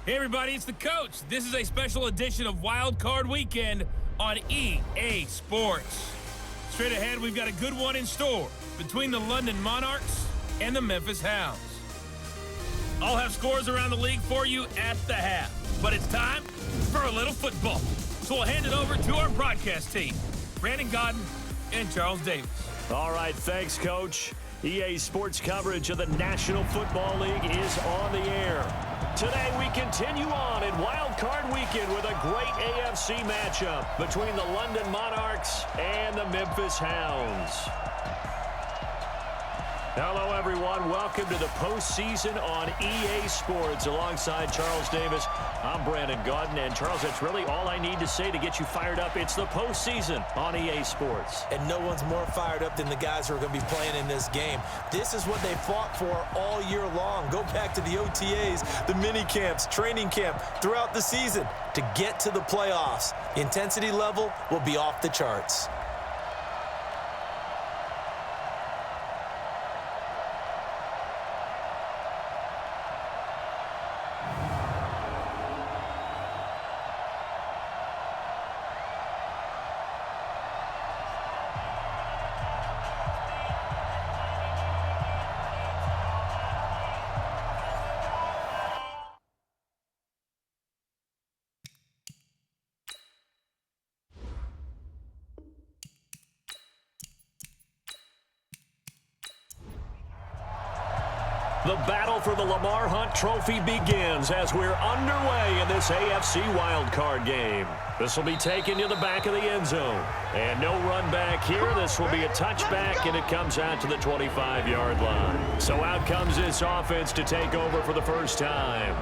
Hey everybody, it's the coach. This is a special edition of Wild Card Weekend on EA Sports. Straight ahead, we've got a good one in store between the London Monarchs and the Memphis Hounds. I'll have scores around the league for you at the half, but it's time for a little football. So we'll hand it over to our broadcast team, Brandon Godden and Charles Davis. All right, thanks, Coach. EA Sports coverage of the National Football League is on the air. Today we continue on in Wild Card Weekend with a great AFC matchup between the London Monarchs and the Memphis Hounds. Hello, everyone. Welcome to the postseason on EA Sports. Alongside Charles Davis, I'm Brandon Godden. And, Charles, that's really all I need to say to get you fired up. It's the postseason on EA Sports. And no one's more fired up than the guys who are going to be playing in this game. This is what they fought for all year long. Go back to the OTAs, the mini camps, training camp, throughout the season to get to the playoffs. The intensity level will be off the charts. The battle for the Lamar Hunt Trophy begins as we're underway in this AFC wildcard game. This will be taken to the back of the end zone. And no run back here. This will be a touchback, and it comes out to the 25-yard line. So out comes this offense to take over for the first time.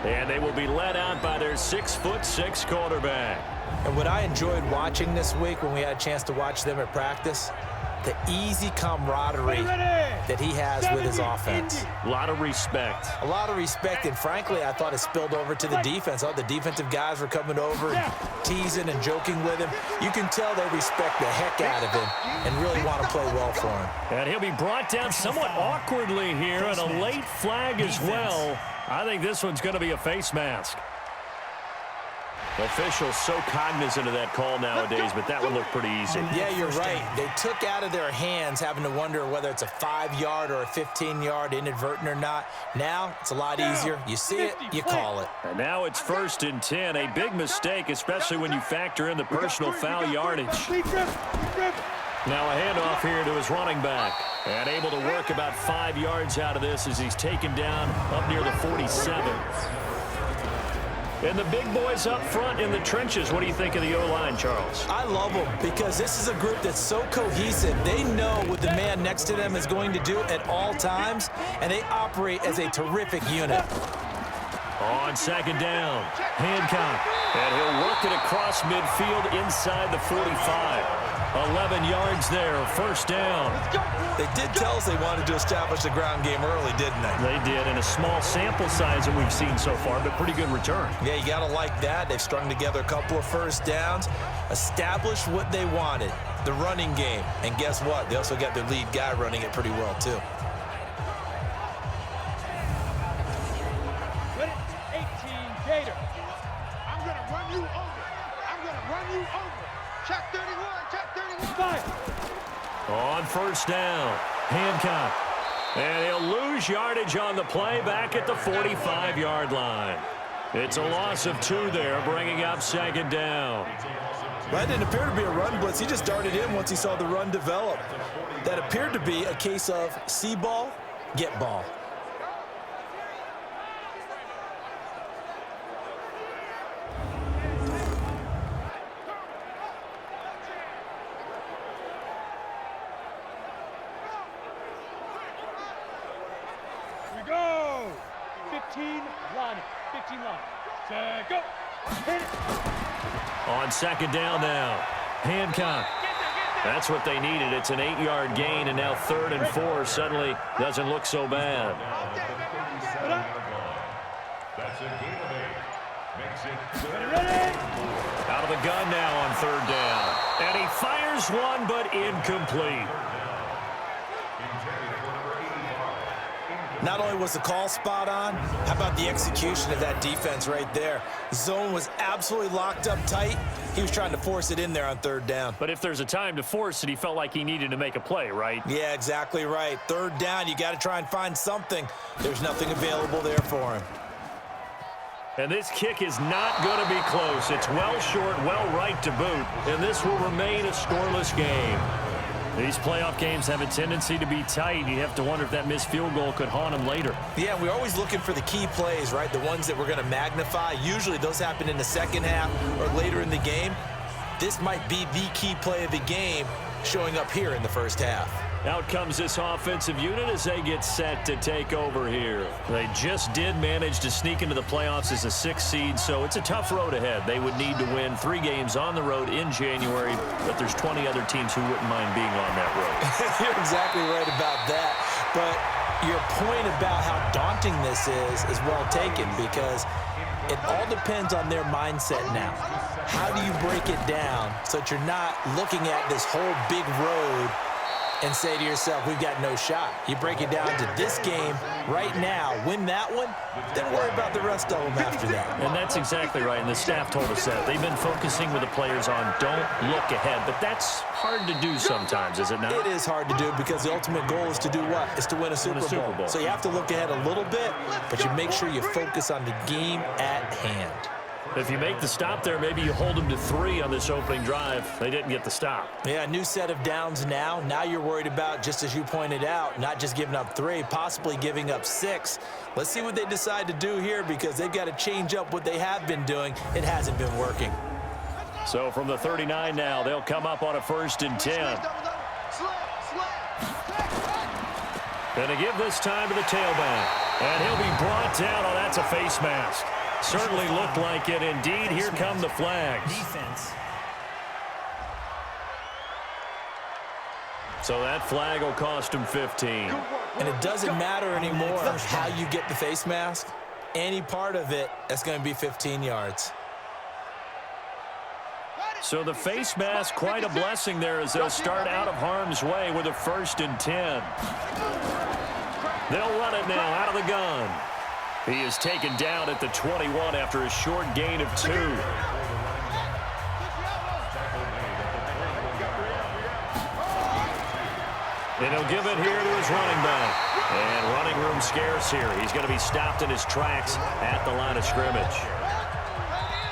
And they will be led out by their 6'6" quarterback. And what I enjoyed watching this week when we had a chance to watch them at practice, the easy camaraderie that he has with his offense. A lot of respect. A lot of respect, and frankly, I thought it spilled over to the defense. All the defensive guys were coming over and teasing and joking with him. You can tell they respect the heck out of him and really want to play well for him. And he'll be brought down somewhat awkwardly here, and a late flag as well. I think this one's going to be a face mask. Officials so cognizant of that call nowadays, but that one looked pretty easy. Yeah, you're right. They took out of their hands having to wonder whether it's a 5-yard or a 15-yard inadvertent or not. Now, it's a lot easier. You see it, you call it. And now it's 1st and 10. A big mistake, especially when you factor in the personal foul yardage. Now a handoff here to his running back. And able to work about 5 yards out of this as he's taken down up near the 47. And the big boys up front in the trenches. What do you think of the O-line, Charles? I love them because this is a group that's so cohesive. They know what the man next to them is going to do at all times, and they operate as a terrific unit. On 2nd down, Hancock. And he'll work it across midfield inside the 45. 11 yards there, 1st down. They did tell us they wanted to establish the ground game early, didn't they? They did, in a small sample size that we've seen so far, but pretty good return. Yeah, you got to like that. They've strung together a couple of 1st downs, established what they wanted, the running game. And guess what? They also got their lead guy running it pretty well, too. 18, Gator. I'm going to run you over. I'm going to run you over. Check 31, check 31. On 1st down, Hancock. And he'll lose yardage on the play back at the 45-yard line. It's a loss of 2 there, bringing up 2nd down. That didn't appear to be a run blitz. He just darted in once he saw the run develop. That appeared to be a case of see ball, get ball. Go! 15 line. 15 line. Set, go! Hit it! On 2nd down now, Hancock. That's what they needed. It's an 8-yard gain, and now 3rd and 4 suddenly doesn't look so bad. That's a gain of 8. Makes it Ready? Out of the gun now on 3rd down. And he fires one, but incomplete. intended for number 85. Not only was the call spot on, how about the execution of that defense right there? Zone was absolutely locked up tight. He was trying to force it in there on third down. But if there's a time to force it, he felt like he needed to make a play, right? Yeah, exactly right. Third down, you got to try and find something. There's nothing available there for him. And this kick is not going to be close. It's well short, well right to boot. And this will remain a scoreless game. These playoff games have a tendency to be tight. You have to wonder if that missed field goal could haunt him later. Yeah, we're always looking for the key plays, right? The ones that we're going to magnify. Usually those happen in the second half or later in the game. This might be the key play of the game showing up here in the first half. Out comes this offensive unit as they get set to take over here. They just did manage to sneak into the playoffs as a 6th seed, so it's a tough road ahead. They would need to win 3 games on the road in January, but there's 20 other teams who wouldn't mind being on that road. You're exactly right about that, but your point about how daunting this is well taken, because it all depends on their mindset now. How do you break it down so that you're not looking at this whole big road and say to yourself, we've got no shot? You break it down to this game right now, win that one, then worry about the rest of them after that. And that's exactly right, and the staff told us that. They've been focusing with the players on don't look ahead, but that's hard to do sometimes, is it not? It is hard to do because the ultimate goal is to do what? Is to win a Super Bowl. So you have to look ahead a little bit, but you make sure you focus on the game at hand. If you make the stop there, maybe you hold them to 3 on this opening drive. They didn't get the stop. Yeah, new set of downs now. Now you're worried about, just as you pointed out, not just giving up 3, possibly giving up 6. Let's see what they decide to do here, because they've got to change up what they have been doing. It hasn't been working. So from the 39 now, they'll come up on a 1st and 10. And to give this time to the tailback. And he'll be brought down. Oh, that's a face mask. Certainly looked like it. Indeed, here come the flags. Defense. So that flag will cost him 15. And it doesn't matter anymore how you get the face mask. Any part of it, that's going to be 15 yards. So the face mask, quite a blessing there as they'll start out of harm's way with a 1st and 10. They'll run it now out of the gun. He is taken down at the 21 after a short gain of 2. And he'll give it here to his running back. And running room scarce here. He's going to be stopped in his tracks at the line of scrimmage.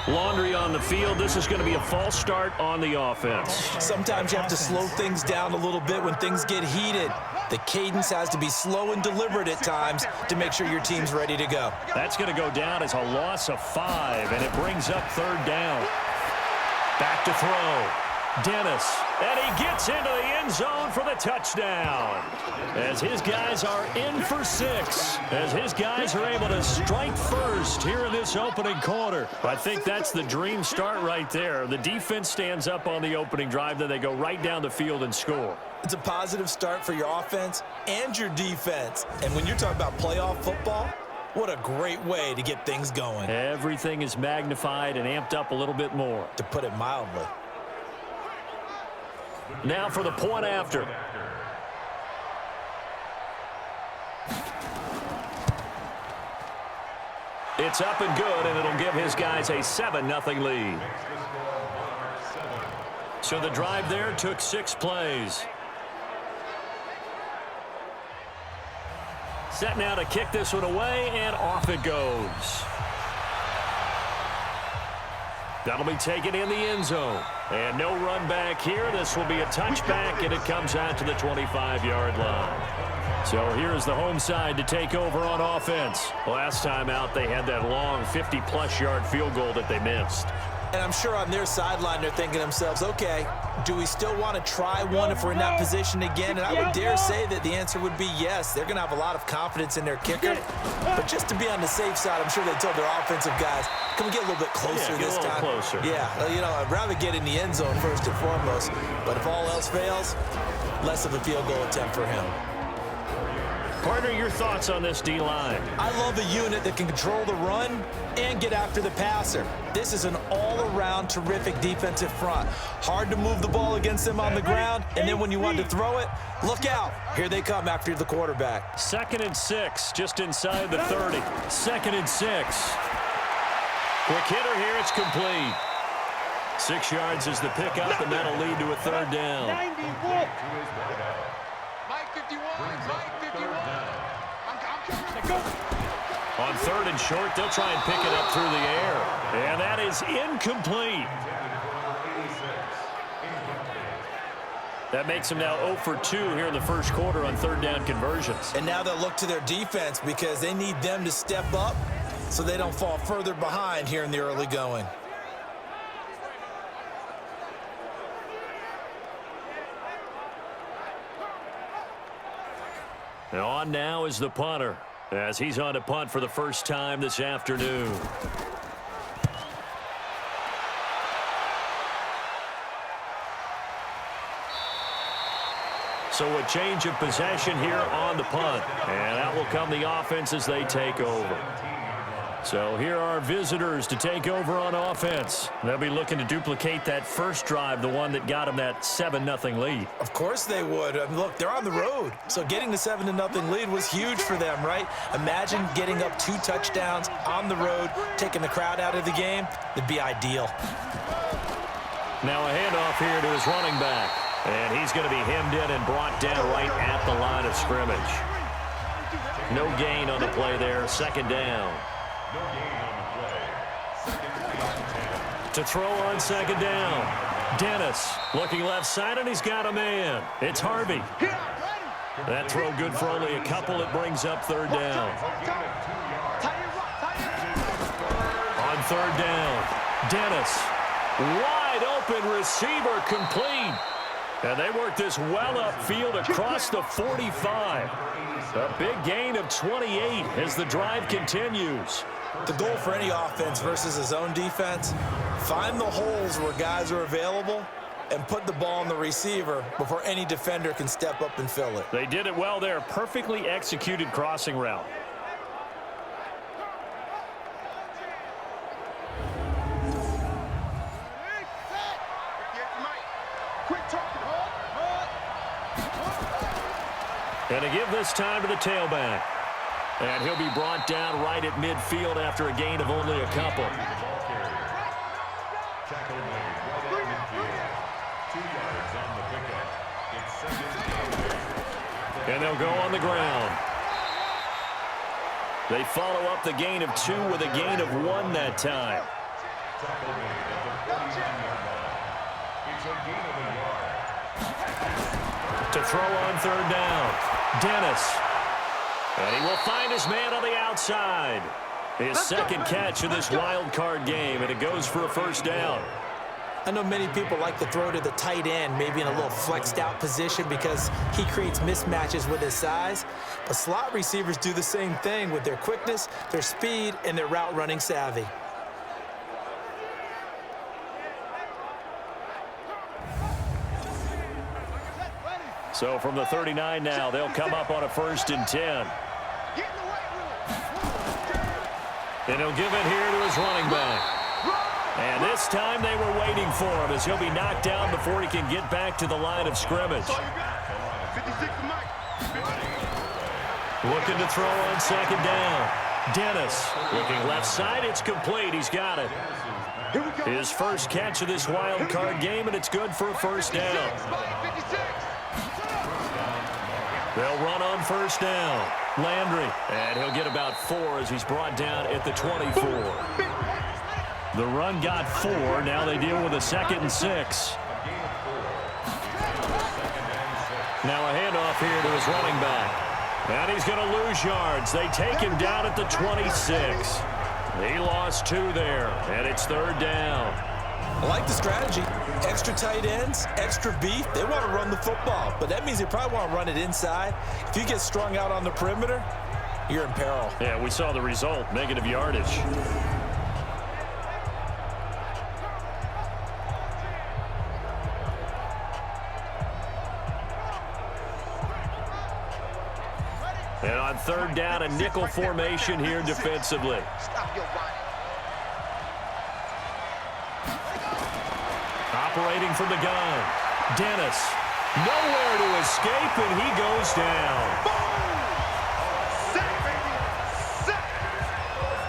Laundry on the field. This is going to be a false start on the offense. Sometimes you have to slow things down a little bit when things get heated. The cadence has to be slow and deliberate at times to make sure your team's ready to go. That's going to go down as a loss of 5, and it brings up 3rd down. Back to throw. Dennis, and he gets into the end zone for the touchdown. As his guys are in for 6, as his guys are able to strike first here in this opening quarter. I think that's the dream start right there. The defense stands up on the opening drive, then they go right down the field and score. It's a positive start for your offense and your defense. And when you're talking about playoff football, what a great way to get things going. Everything is magnified and amped up a little bit more. To put it mildly. Now for the point after. It's up and good, and it'll give his guys a 7-0 lead. So the drive there took 6 plays. Set now to kick this one away, and off it goes. That'll be taken in the end zone. And no run back here. This will be a touchback, and it comes out to the 25-yard line. So here's the home side to take over on offense. Last time out, they had that long 50-plus yard field goal that they missed. And I'm sure on their sideline, they're thinking to themselves, okay, do we still want to try one if we're in that position again? And I would dare say that the answer would be yes. They're going to have a lot of confidence in their kicker. But just to be on the safe side, I'm sure they told their offensive guys, can we get a little bit closer this time? Closer. Yeah, you know, I'd rather get in the end zone first and foremost. But if all else fails, less of a field goal attempt for him. Partner, your thoughts on this D-line? I love a unit that can control the run and get after the passer. This is an all-around terrific defensive front. Hard to move the ball against them on the ground, and then when you want to throw it, look out. Here they come after the quarterback. 2nd and 6, just inside the 30. 2nd and 6. Quick hitter here, it's complete. 6 yards is the pickup, and that'll lead to a 3rd down. 91. Mike 51, Mike 51. On 3rd and short, they'll try and pick it up through the air. And that is incomplete. That makes them now 0 for 2 here in the first quarter on 3rd down conversions. And now they'll look to their defense because they need them to step up so they don't fall further behind here in the early going. And on now is the punter, as he's on to punt for the first time this afternoon. So a change of possession here on the punt. And out will come the offense as they take over. So here are visitors to take over on offense. They'll be looking to duplicate that first drive, the one that got them that 7-0 lead. Of course they would. I mean, look, they're on the road. So getting the 7-0 lead was huge for them, right? Imagine getting up 2 touchdowns on the road, taking the crowd out of the game. It'd be ideal. Now a handoff here to his running back. And he's going to be hemmed in and brought down right at the line of scrimmage. No gain on the play there. 2nd down. To throw on 2nd down. Dennis looking left side, and he's got a man. It's Harvey. That throw good for only a couple. It brings up 3rd down. On 3rd down, Dennis. Wide open receiver complete. And they work this well upfield across the 45. A big gain of 28 as the drive continues. The goal for any offense versus his own defense, find the holes where guys are available and put the ball on the receiver before any defender can step up and fill it. They did it well there. Perfectly executed crossing route. And to give this time to the tailback. And he'll be brought down right at midfield after a gain of only a couple. And they'll go on the ground. They follow up the gain of 2 with a gain of 1 that time. To throw on 3rd down. Dennis. And he will find his man on the outside. His 2nd catch of this wild card game, and it goes for a 1st down. I know many people like to throw to the tight end, maybe in a little flexed out position because he creates mismatches with his size. But slot receivers do the same thing with their quickness, their speed, and their route running savvy. So from the 39 now, they'll come up on a 1st and 10. And he'll give it here to his running back. And this time they were waiting for him as he'll be knocked down before he can get back to the line of scrimmage. Looking to throw on 2nd down. Dennis looking left side. It's complete. He's got it. His first catch of this wild card game, and it's good for a 1st down. They'll run on 1st down. Landry, and he'll get about 4 as he's brought down at the 24. The run got 4. Now they deal with a 2nd and 6. Now a handoff here to his running back. And he's going to lose yards. They take him down at the 26. He lost 2 there, and it's 3rd down. I like the strategy. Extra tight ends, extra beef. They want to run the football, but that means they probably want to run it inside. If you get strung out on the perimeter, you're in peril. Yeah, we saw the result, negative yardage. And third down and nickel formation here defensively. Stop your whining. Operating from the gun. Dennis. Nowhere to escape, and he goes down.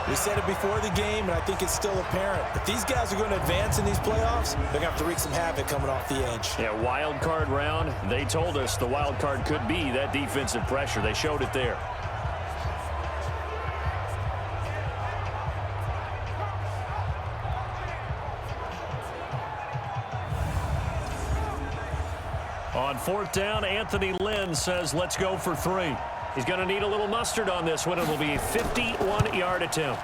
We said it before the game, and I think it's still apparent. If these guys are going to advance in these playoffs, they're going to have to wreak some havoc coming off the edge. Yeah, wild card round. They told us the wild card could be that defensive pressure. They showed it there. On fourth down, Anthony Lynn says, let's go for 3. He's going to need a little mustard on this one. It will be a 51-yard attempt.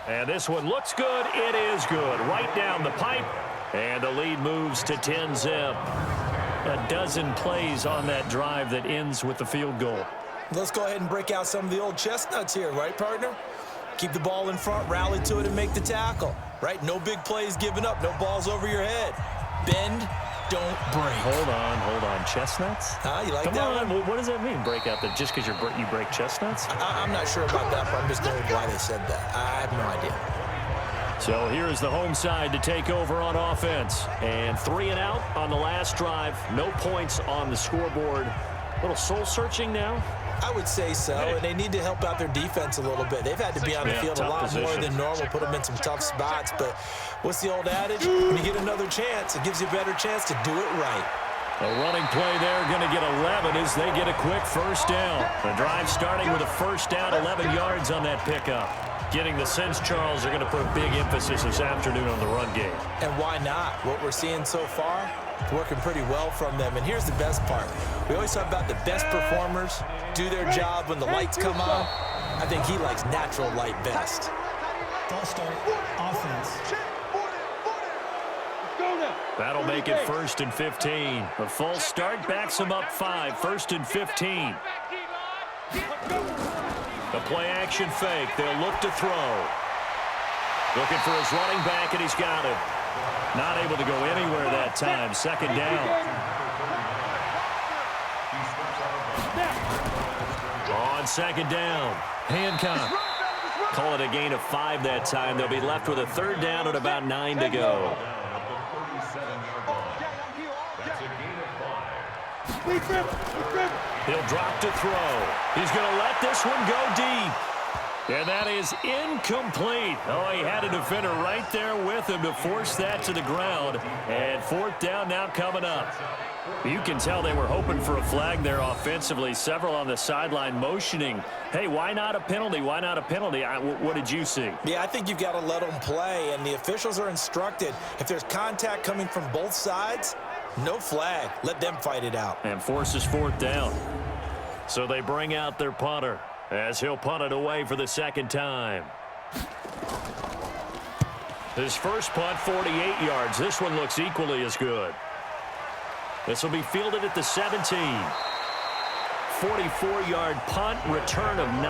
And this one looks good. It is good. Right down the pipe. And the lead moves to 10-zip. A dozen plays on that drive that ends with the field goal. Let's go ahead and break out some of the old chestnuts here, right, partner? Keep the ball in front, rally to it, and make the tackle, right? No big plays given up, no balls over your head. Bend, don't break. Hold on. Chestnuts? You like Come that on. one? What does that mean, break out? Just because you break chestnuts? I'm not sure about that, but I'm just going with why they said that. I have no idea. So here's the home side to take over on offense. And 3 and out on the last drive. No points on the scoreboard. A little soul-searching now. I would say so, and they need to help out their defense a little bit. They've had to be on the field a lot more than normal, put them in some tough spots. But what's the old adage? When you get another chance, it gives you a better chance to do it right. A running play there, going to get 11 as they get a quick first down. The drive starting with a first down, 11 yards on that pickup. Getting the sense Charles are going to put a big emphasis this afternoon on the run game. And why not? What we're seeing so far, it's working pretty well from them. And here's the best part. We always talk about the best performers do their job when the lights come on. I think he likes natural light best. False start, offense. That'll make it 1st and 15. The false start backs him up 5. 1st and 15. The play action fake. They'll look to throw. Looking for his running back, and he's got him. Not able to go anywhere that time. 2nd down. On 2nd down. Hancock. Call it a gain of 5 that time. They'll be left with a 3rd down and about 9 to go. He'll drop to throw. He's going to let this one go deep. And that is incomplete. Oh, he had a defender right there with him to force that to the ground. And 4th down now coming up. You can tell they were hoping for a flag there offensively. Several on the sideline motioning. Hey, why not a penalty? Why not a penalty? What did you see? Yeah, I think you've got to let them play. And the officials are instructed, if there's contact coming from both sides, no flag. Let them fight it out. And forces 4th down. So they bring out their punter as he'll punt it away for the 2nd time. His first punt, 48 yards. This one looks equally as good. This will be fielded at the 17. 44-yard punt, return of 9.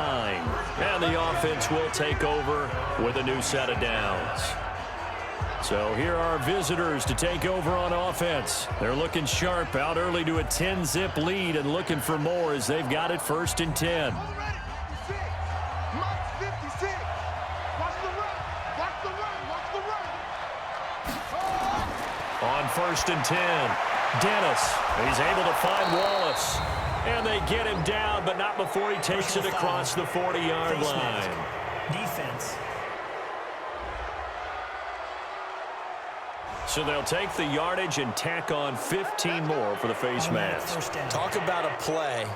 And the offense will take over with a new set of downs. So here are visitors to take over on offense. They're looking sharp, out early to a 10-zip lead and looking for more as they've got it 1st and 10. On 1st and 10, Dennis. He's able to find Wallace. And they get him down, but not before he takes it across the 40-yard line. Defense. So they'll take the yardage and tack on 15 more for the face mask. Talk about a play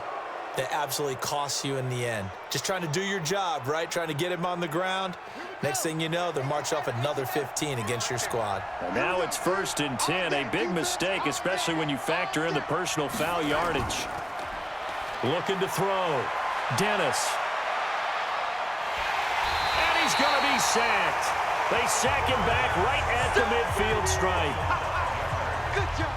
that absolutely costs you in the end. Just trying to do your job, right? Trying to get him on the ground. Next thing you know, they'll march off another 15 against your squad. And now it's 1st and 10. A big mistake, especially when you factor in the personal foul yardage. Looking to throw. Dennis. And he's going to be sacked. They sack him back right at the midfield stripe. Good job.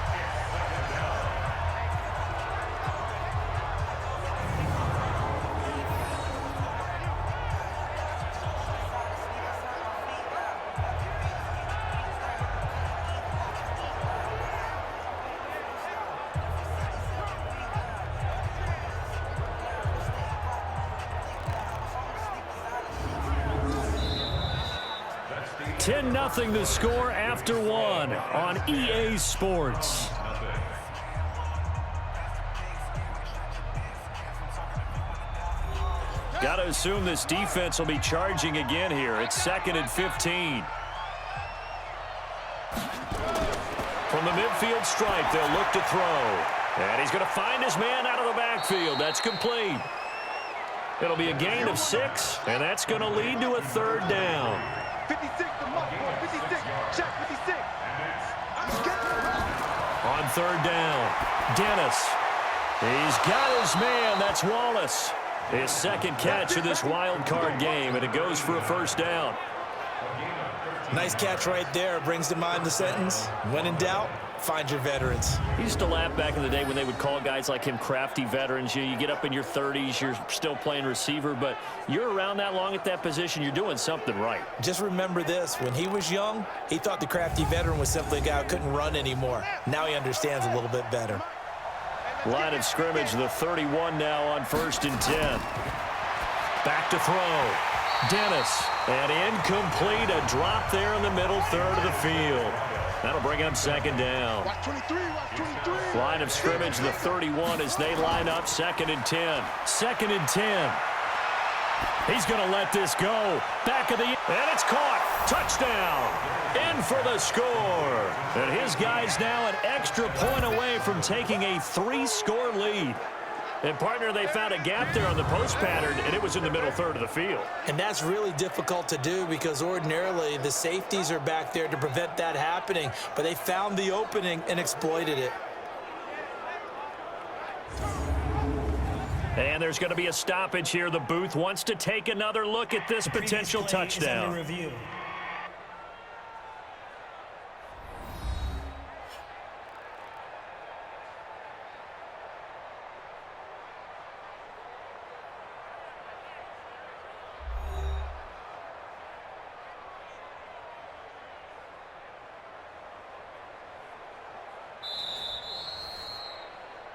10-0 the score after one on EA Sports. Got to assume this defense will be charging again here. It's 2nd and 15. From the midfield stripe, they'll look to throw. And he's going to find his man out of the backfield. That's complete. It'll be a gain of 6, and that's going to lead to a 3rd down. 56 to Muck, 56. Check 56. On 3rd down, Dennis. He's got his man. That's Wallace. His 2nd catch of this wild card game, and it goes for a 1st down. Nice catch right there. Brings to mind the sentence, when in doubt, find your veterans. He used to laugh back in the day when they would call guys like him crafty veterans. You get up in your 30s, you're still playing receiver, but you're around that long at that position, you're doing something right. Just remember this. When he was young, he thought the crafty veteran was simply a guy who couldn't run anymore. Now he understands a little bit better. Line of scrimmage, the 31 now on 1st and 10. Back to throw. Dennis. And incomplete. A drop there in the middle 3rd of the field. That'll bring him 2nd down. Watch 23, watch 23. Line of scrimmage, the 31 as they line up 2nd and 10. 2nd and 10. He's going to let this go. Back of the... And it's caught. Touchdown. In for the score. And his guys now an extra point away from taking a 3-score lead. And, partner, they found a gap there on the post pattern, and it was in the middle 3rd of the field. And that's really difficult to do because ordinarily the safeties are back there to prevent that happening. But they found the opening and exploited it. And there's going to be a stoppage here. The booth wants to take another look at this potential touchdown. Review.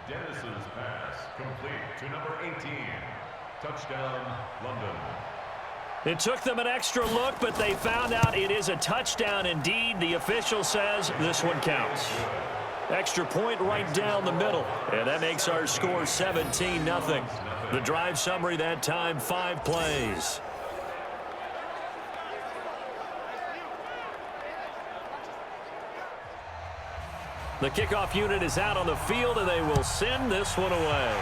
Dennis's pass complete to number 18. Touchdown, London. It took them an extra look, but they found out it is a touchdown indeed. The official says this one counts. Extra point right down the middle, and that makes our score 17-0. The drive summary that time, 5 plays. The kickoff unit is out on the field, and they will send this one away.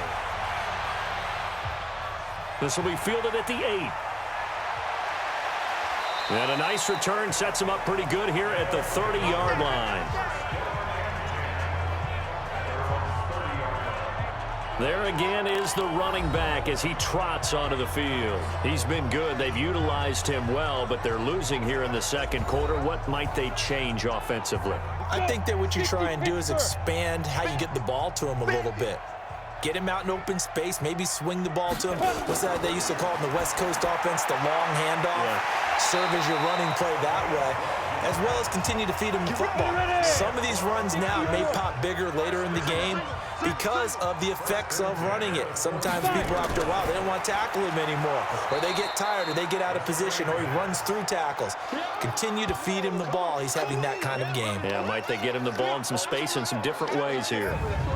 This will be fielded at the 8. And a nice return sets him up pretty good here at the 30-yard line. There again is the running back as he trots onto the field. He's been good. They've utilized him well, but they're losing here in the 2nd quarter. What might they change offensively? I think that what you try and do is expand how you get the ball to him a little bit. Get him out in open space, maybe swing the ball to him. What's that they used to call in the West Coast offense, the long handoff? Yeah. Serve as your running play that way, as well as continue to feed him the football. Some of these runs now may pop bigger later in the game because of the effects of running it. Sometimes people, after a while, they don't want to tackle him anymore, or they get tired, or they get out of position, or he runs through tackles. Continue to feed him the ball. He's having that kind of game. Yeah, might they get him the ball in some space in some different ways here?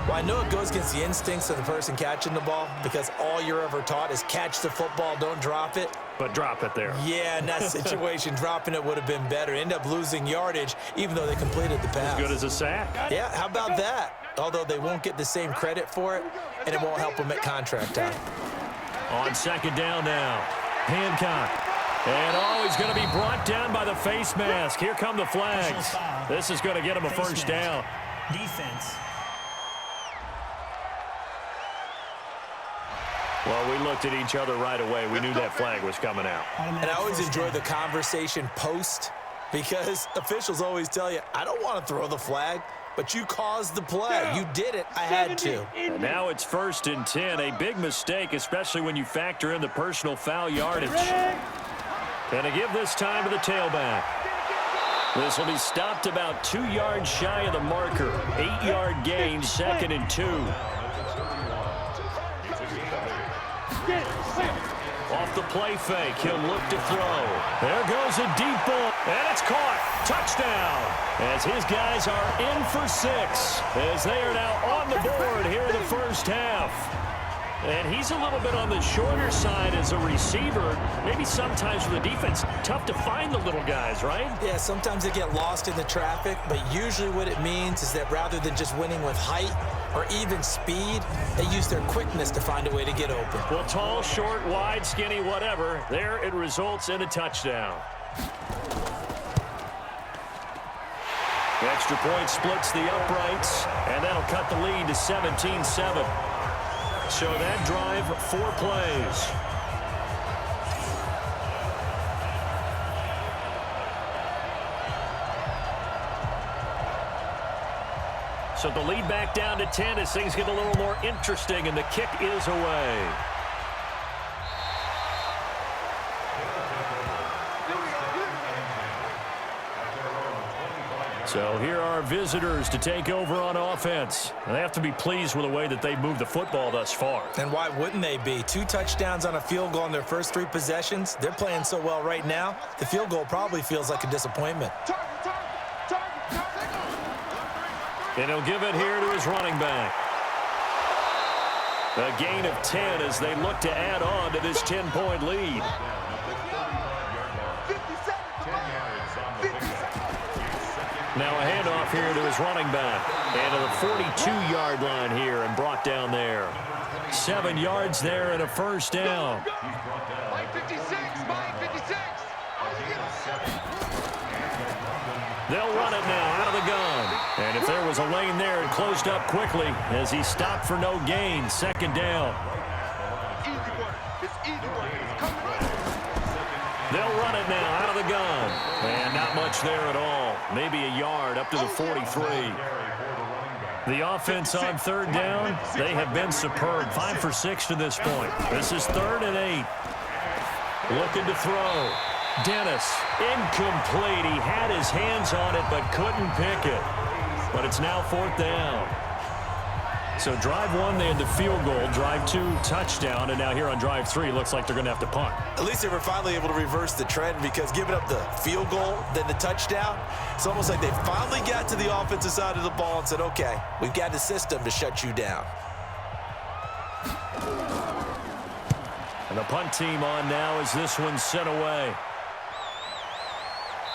Well, I know it goes against the instincts of the person catching the ball because all you're ever taught is catch the football, don't drop it. But drop it there. Yeah, in that situation, dropping it would have been better. End up losing yardage, even though they completed the pass. As good as a sack. Yeah, how about that? Although they won't get the same credit for it, and it won't help them at contract time. On 2nd down now, Hancock. And he's going to be brought down by the face mask. Here come the flags. This is going to get him a 1st down. Defense. Well, we looked at each other right away. We knew that flag was coming out. And I always enjoy the conversation post because officials always tell you, I don't want to throw the flag, but you caused the play. You did it. I had to. And now it's 1st and 10. A big mistake, especially when you factor in the personal foul yardage. And to give this time to the tailback. This will be stopped about 2 yards shy of the marker. 8-yard gain, 2nd and 2. off the play fake. He'll look to throw. There goes a deep ball, and it's caught. Touchdown, as his guys are in for 6, as they are now on the board here in the first half. And he's a little bit on the shorter side as a receiver. Maybe sometimes for the defense, tough to find the little guys, right? Yeah, sometimes they get lost in the traffic, but usually what it means is that rather than just winning with height or even speed, they use their quickness to find a way to get open. Well, tall, short, wide, skinny, whatever, there it results in a touchdown. The extra point splits the uprights, and that'll cut the lead to 17-7. So that drive, 4 plays. So the lead back down to 10 as things get a little more interesting, and the kick is away. So here are visitors to take over on offense. And they have to be pleased with the way that they've moved the football thus far. And why wouldn't they be? 2 touchdowns on a field goal in their first 3 possessions. They're playing so well right now, the field goal probably feels like a disappointment. And he'll give it here to his running back. A gain of 10 as they look to add on to this 10-point lead. Now a handoff here to his running back. And to the 42-yard line here and brought down there. 7 yards there and a first down. Mike 56, Mike 56. They'll run it now out of the gun. And if there was a lane there, it closed up quickly as he stopped for no gain. 2nd down. Easy work. It's easy work. It's coming right. They'll run it now out of the gun. And not much there at all. Maybe a yard up to the 43. The offense on 3rd down, they have been superb. 5 for 6 to this point. This is 3rd and 8. Looking to throw. Dennis, incomplete. He had his hands on it but couldn't pick it. But it's now 4th down. So drive 1, they had the field goal. Drive 2, touchdown. And now here on drive 3, looks like they're going to have to punt. At least they were finally able to reverse the trend, because giving up the field goal, then the touchdown, it's almost like they finally got to the offensive side of the ball and said, okay, we've got the system to shut you down. And the punt team on now as this one's sent away.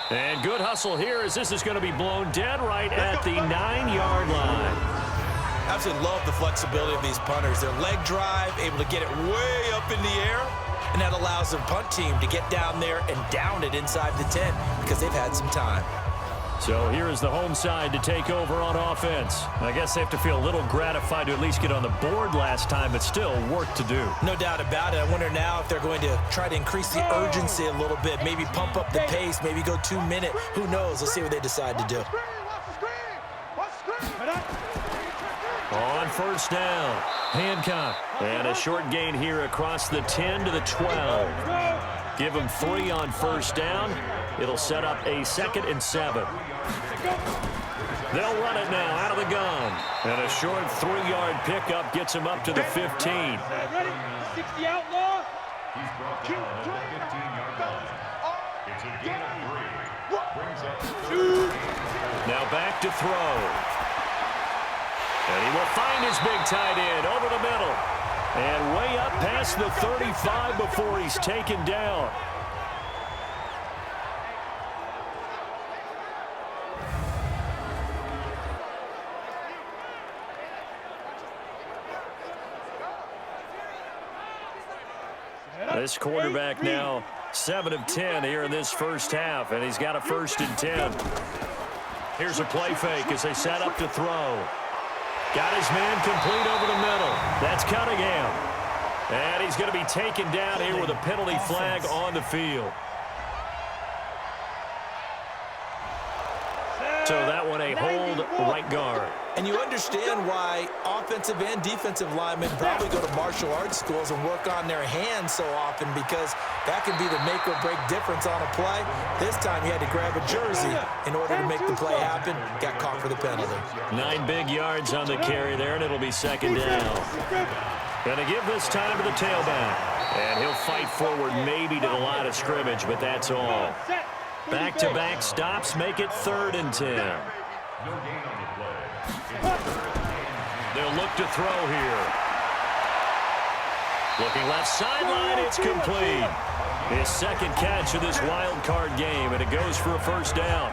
And good hustle here as this is going to be blown dead right at the 9-yard line. Absolutely love the flexibility of these punters. Their leg drive, able to get it way up in the air, and that allows the punt team to get down there and down it inside the 10 because they've had some time. So here is the home side to take over on offense. I guess they have to feel a little gratified to at least get on the board last time, but still work to do. No doubt about it. I wonder now if they're going to try to increase the urgency a little bit, maybe pump up the pace, maybe go 2-minute. Who knows? Let's see what they decide to do. On 1st down, Hancock. And a short gain here across the 10 to the 12. Give them 3 on 1st down. It'll set up a 2nd and 7. They'll run it now out of the gun. And a short 3-yard pickup gets him up to the 15. Ready? 60 outlaw. He's brought down at the 15-yard line. It's a gain of 3. Brings up 2. Now back to throw. And he will find his big tight end over the middle. And way up past the 35 before he's taken down. This quarterback now 7 of 10 here in this first half, and he's got a 1st and 10. Here's a play fake as they set up to throw. Got his man complete over the middle. That's Cunningham. And he's going to be taken down here with a penalty flag on the field. So that one a hold right guard. And you understand why offensive and defensive linemen probably go to martial arts schools and work on their hands so often, because that can be the make or break difference on a play. This time he had to grab a jersey in order to make the play happen. Got caught for the penalty. 9 big yards on the carry there, and it'll be 2nd down. Going to give this time to the tailback. And he'll fight forward maybe to the line of scrimmage, but that's all. Back-to-back stops make it 3rd and 10. They'll look to throw here. Looking left sideline, it's complete. His second catch of this wild card game, and it goes for a 1st down.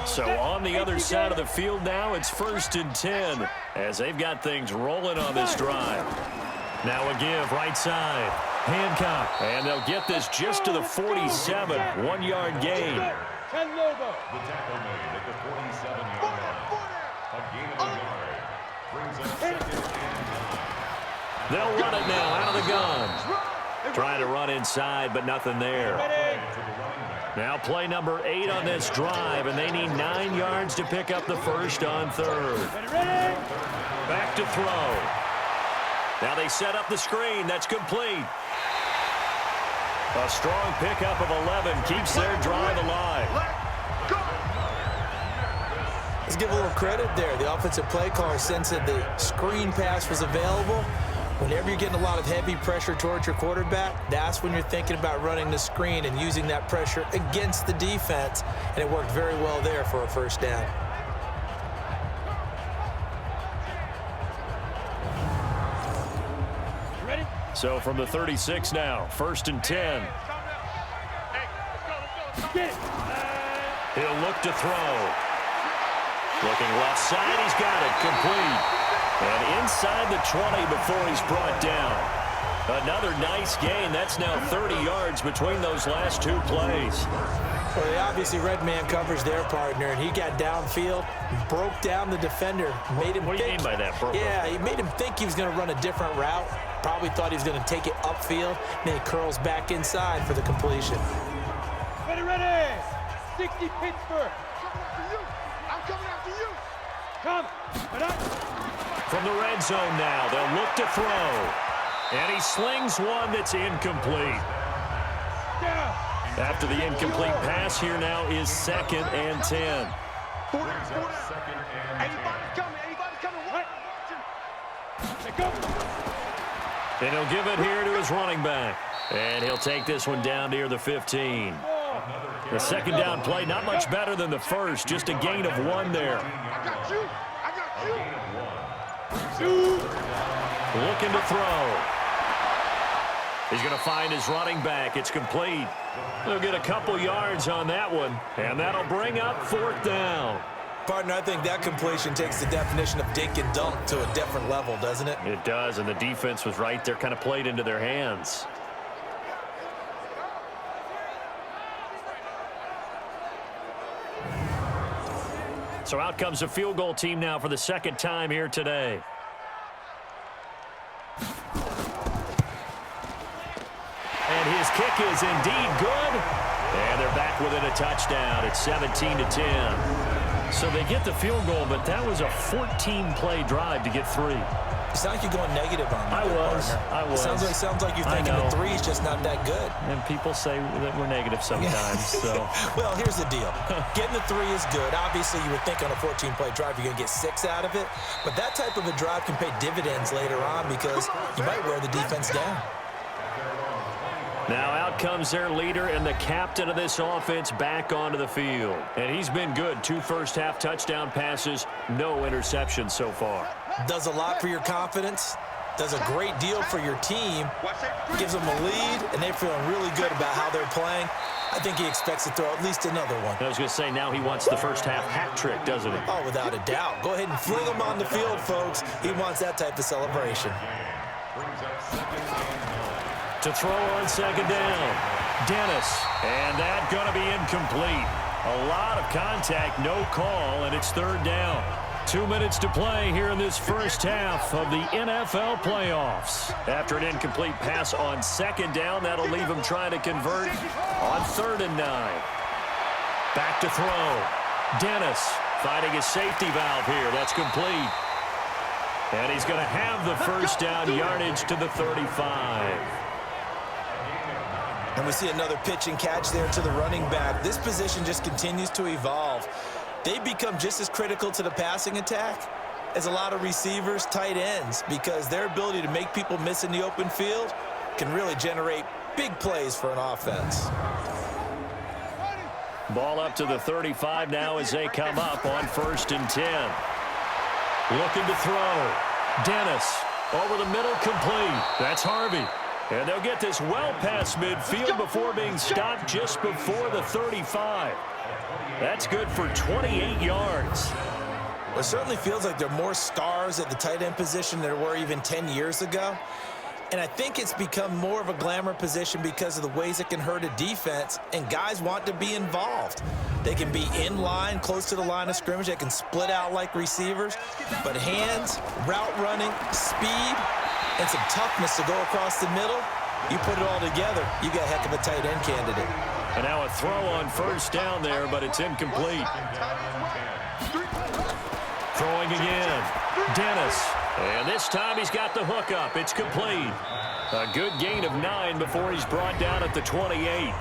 So on the other side of the field now, it's 1st and 10 as they've got things rolling on this drive. Now a give right side. Hancock, and they'll get this just to the 47, 1-yard gain. The tackle made at the 47-yard line. A gain of a yard. Brings up 2nd and 9. They'll run it now out of the gun. Trying to run inside, but nothing there. Now play number 8 on this drive, and they need 9 yards to pick up the 1st on 3rd. Back to throw. Now they set up the screen. That's complete. A strong pickup of 11 keeps their drive alive. Let's give a little credit there. The offensive play caller sensed that the screen pass was available. Whenever you're getting a lot of heavy pressure towards your quarterback, that's when you're thinking about running the screen and using that pressure against the defense. And it worked very well there for a 1st down. So from the 36 now, 1st and 10. He'll look to throw. Looking left side, he's got it, complete. And inside the 20 before he's brought down. Another nice gain. That's now 30 yards between those last 2 plays. Well, they obviously red man coverage their partner, and he got downfield, broke down the defender, made him What do you mean by that, bro? Yeah, he made him think he was going to run a different route. Probably thought he was going to take it upfield, then he curls back inside for the completion. Ready! 60 Pittsburgh. I'm coming after you. Come. From the red zone now, they'll look to throw. And he slings one that's incomplete. After the incomplete pass, here now is 2nd and 10. Anybody's coming. What? Go. And he'll give it here to his running back. And he'll take this one down near the 15. The 2nd down play, not much better than the first, just a gain of 1 there. I got you. Looking to throw. He's going to find his running back. It's complete. They'll get a couple yards on that one, and that'll bring up 4th down. Partner, I think that completion takes the definition of dink and dunk to a different level, doesn't it? It does, and the defense was right there, kind of played into their hands. So out comes a field goal team now for the 2nd time here today. And his kick is indeed good. And they're back within a touchdown. It's 17-10. So they get the field goal, but that was a 14-play drive to get 3. It's not like you're going negative on me. I was. Sounds like you're thinking the 3 is just not that good. And people say that we're negative sometimes. So. Well, here's the deal. Getting the 3 is good. Obviously, you would think on a 14-play drive you're going to get 6 out of it. But that type of a drive can pay dividends later on because you might wear the defense down. Now out comes their leader and the captain of this offense back onto the field. And he's been good. 2 first-half touchdown passes, no interceptions so far. Does a lot for your confidence. Does a great deal for your team. Gives them a lead, and they're feeling really good about how they're playing. I think he expects to throw at least another one. I was going to say, now he wants the first-half hat trick, doesn't he? Oh, without a doubt. Go ahead and fling him on the field, folks. He wants that type of celebration. To throw on 2nd down. Dennis. And that going to be incomplete. A lot of contact, no call, and it's 3rd down. 2 minutes to play here in this first half of the NFL playoffs. After an incomplete pass on 2nd down, that'll leave him trying to convert on 3rd and 9. Back to throw. Dennis finding his safety valve here. That's complete. And he's going to have the first down, yardage to the 35. And we see another pitch and catch there to the running back. This position just continues to evolve. They become just as critical to the passing attack as a lot of receivers, tight ends, because their ability to make people miss in the open field can really generate big plays for an offense. Ball up to the 35 now as they come up on 1st and 10. Looking to throw. Dennis over the middle, complete. That's Harvey. And they'll get this well past midfield before being stopped just before the 35. That's good for 28 yards. It certainly feels like there are more stars at the tight end position than there were even 10 years ago. And I think it's become more of a glamour position because of the ways it can hurt a defense, and guys want to be involved. They can be in line, close to the line of scrimmage. They can split out like receivers. But hands, route running, speed, and some toughness to go across the middle, you put it all together, you got a heck of a tight end candidate. And now a throw on 1st down there, but it's incomplete. Throwing again. Dennis. And this time he's got the hook up. It's complete. A good gain of 9 before he's brought down at the 28.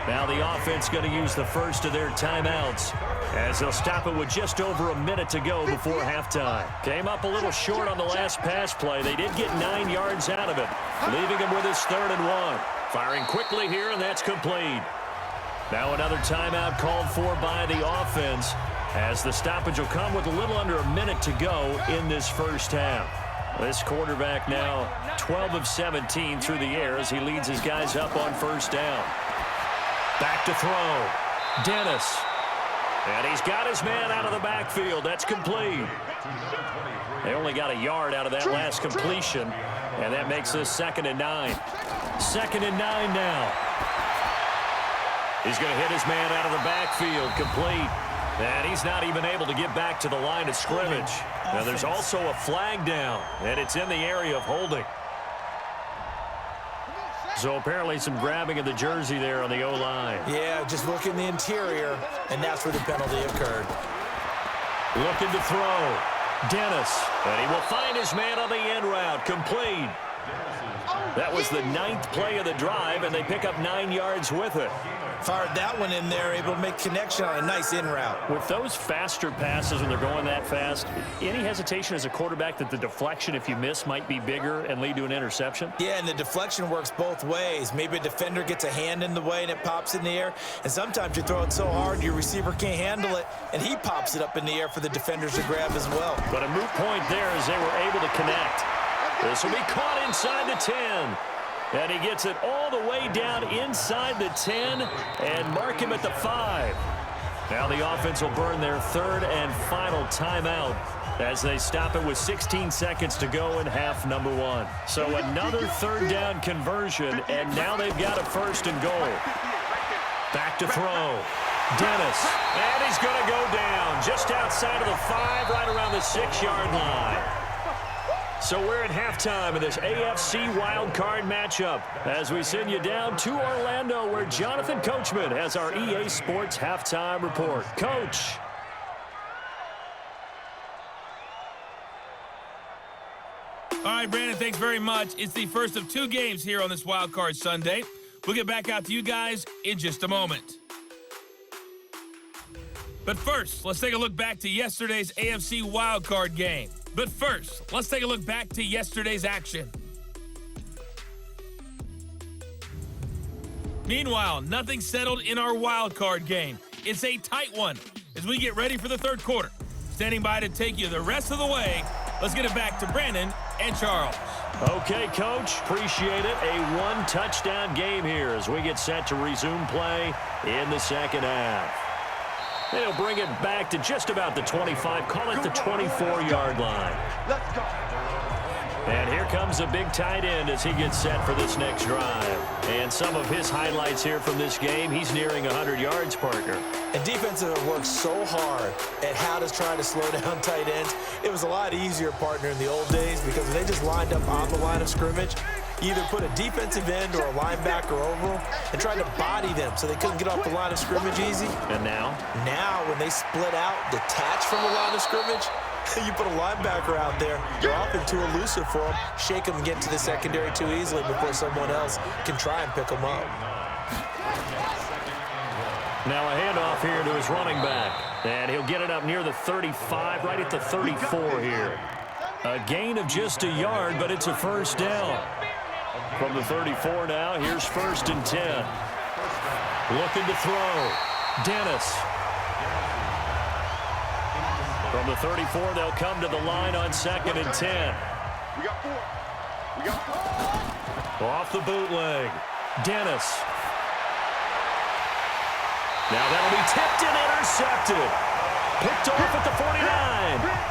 Now the offense going to use the first of their timeouts as they'll stop it with just over a minute to go before halftime. Came up a little short on the last pass play. They did get 9 yards out of it, leaving him with his 3rd and 1. Firing quickly here, and that's complete. Now another timeout called for by the offense, as the stoppage will come with a little under a minute to go in this first half. This quarterback now 12 of 17 through the air as he leads his guys up on 1st down. Back to throw. Dennis. And he's got his man out of the backfield. That's complete. They only got a yard out of that last completion, and that makes this 2nd and 9. 2nd and 9 now. He's going to hit his man out of the backfield, complete. And he's not even able to get back to the line of scrimmage. Now there's also a flag down, and it's in the area of holding. So apparently some grabbing of the jersey there on the O-line. Yeah, just look in the interior, and that's where the penalty occurred. Looking to throw. Dennis. And he will find his man on the end route, complete. That was the 9th play of the drive, and they pick up 9 yards with it. Fired that one in there, able to make connection on a nice in route. With those faster passes when they're going that fast, any hesitation as a quarterback that the deflection, if you miss, might be bigger and lead to an interception? Yeah, and the deflection works both ways. Maybe a defender gets a hand in the way and it pops in the air, and sometimes you throw it so hard your receiver can't handle it, and he pops it up in the air for the defenders to grab as well. But a moot point there as they were able to connect. This will be caught inside the 10. And he gets it all the way down inside the 10 and mark him at the 5. Now the offense will burn their 3rd and final timeout as they stop it with 16 seconds to go in half number 1. So another 3rd down conversion, and now they've got a 1st and goal. Back to throw. Dennis. And he's going to go down just outside of the 5, right around the 6-yard line. So we're at halftime of this AFC wildcard matchup as we send you down to Orlando where Jonathan Coachman has our EA Sports halftime report. Coach. All right, Brandon, thanks very much. It's the first of 2 games here on this wildcard Sunday. We'll get back out to you guys in just a moment. But first, let's take a look back to yesterday's AFC wildcard game. But first, let's take a look back to yesterday's action. Meanwhile, nothing settled in our wild card game. It's a tight one as we get ready for the 3rd quarter. Standing by to take you the rest of the way, let's get it back to Brandon and Charles. Okay, Coach, appreciate it. A 1-touchdown game here as we get set to resume play in the 2nd half. They'll bring it back to just about the 25, call it the 24-yard line. Let's go. And here comes a big tight end as he gets set for this next drive. And some of his highlights here from this game, he's nearing 100 yards, partner. And defenses have worked so hard at how to try to slow down tight ends. It was a lot easier, partner, in the old days because when they just lined up on the line of scrimmage, you either put a defensive end or a linebacker over them and tried to body them so they couldn't get off the line of scrimmage easy. And now? Now, when they split out, detach from the line of scrimmage, You put a linebacker out there, you're often too elusive for him. Shake him and get to the secondary too easily before someone else can try and pick him up. Now a handoff here to his running back. And he'll get it up near the 35, right at the 34 here. A gain of just a yard, but it's a first down. From the 34 now, here's 1st and 10. Looking to throw. Dennis. From the 34, they'll come to the line on 2nd and 10. We got 4. We got 4. Off the bootleg. Dennis. Now that'll be tipped and intercepted. Picked off at the 49.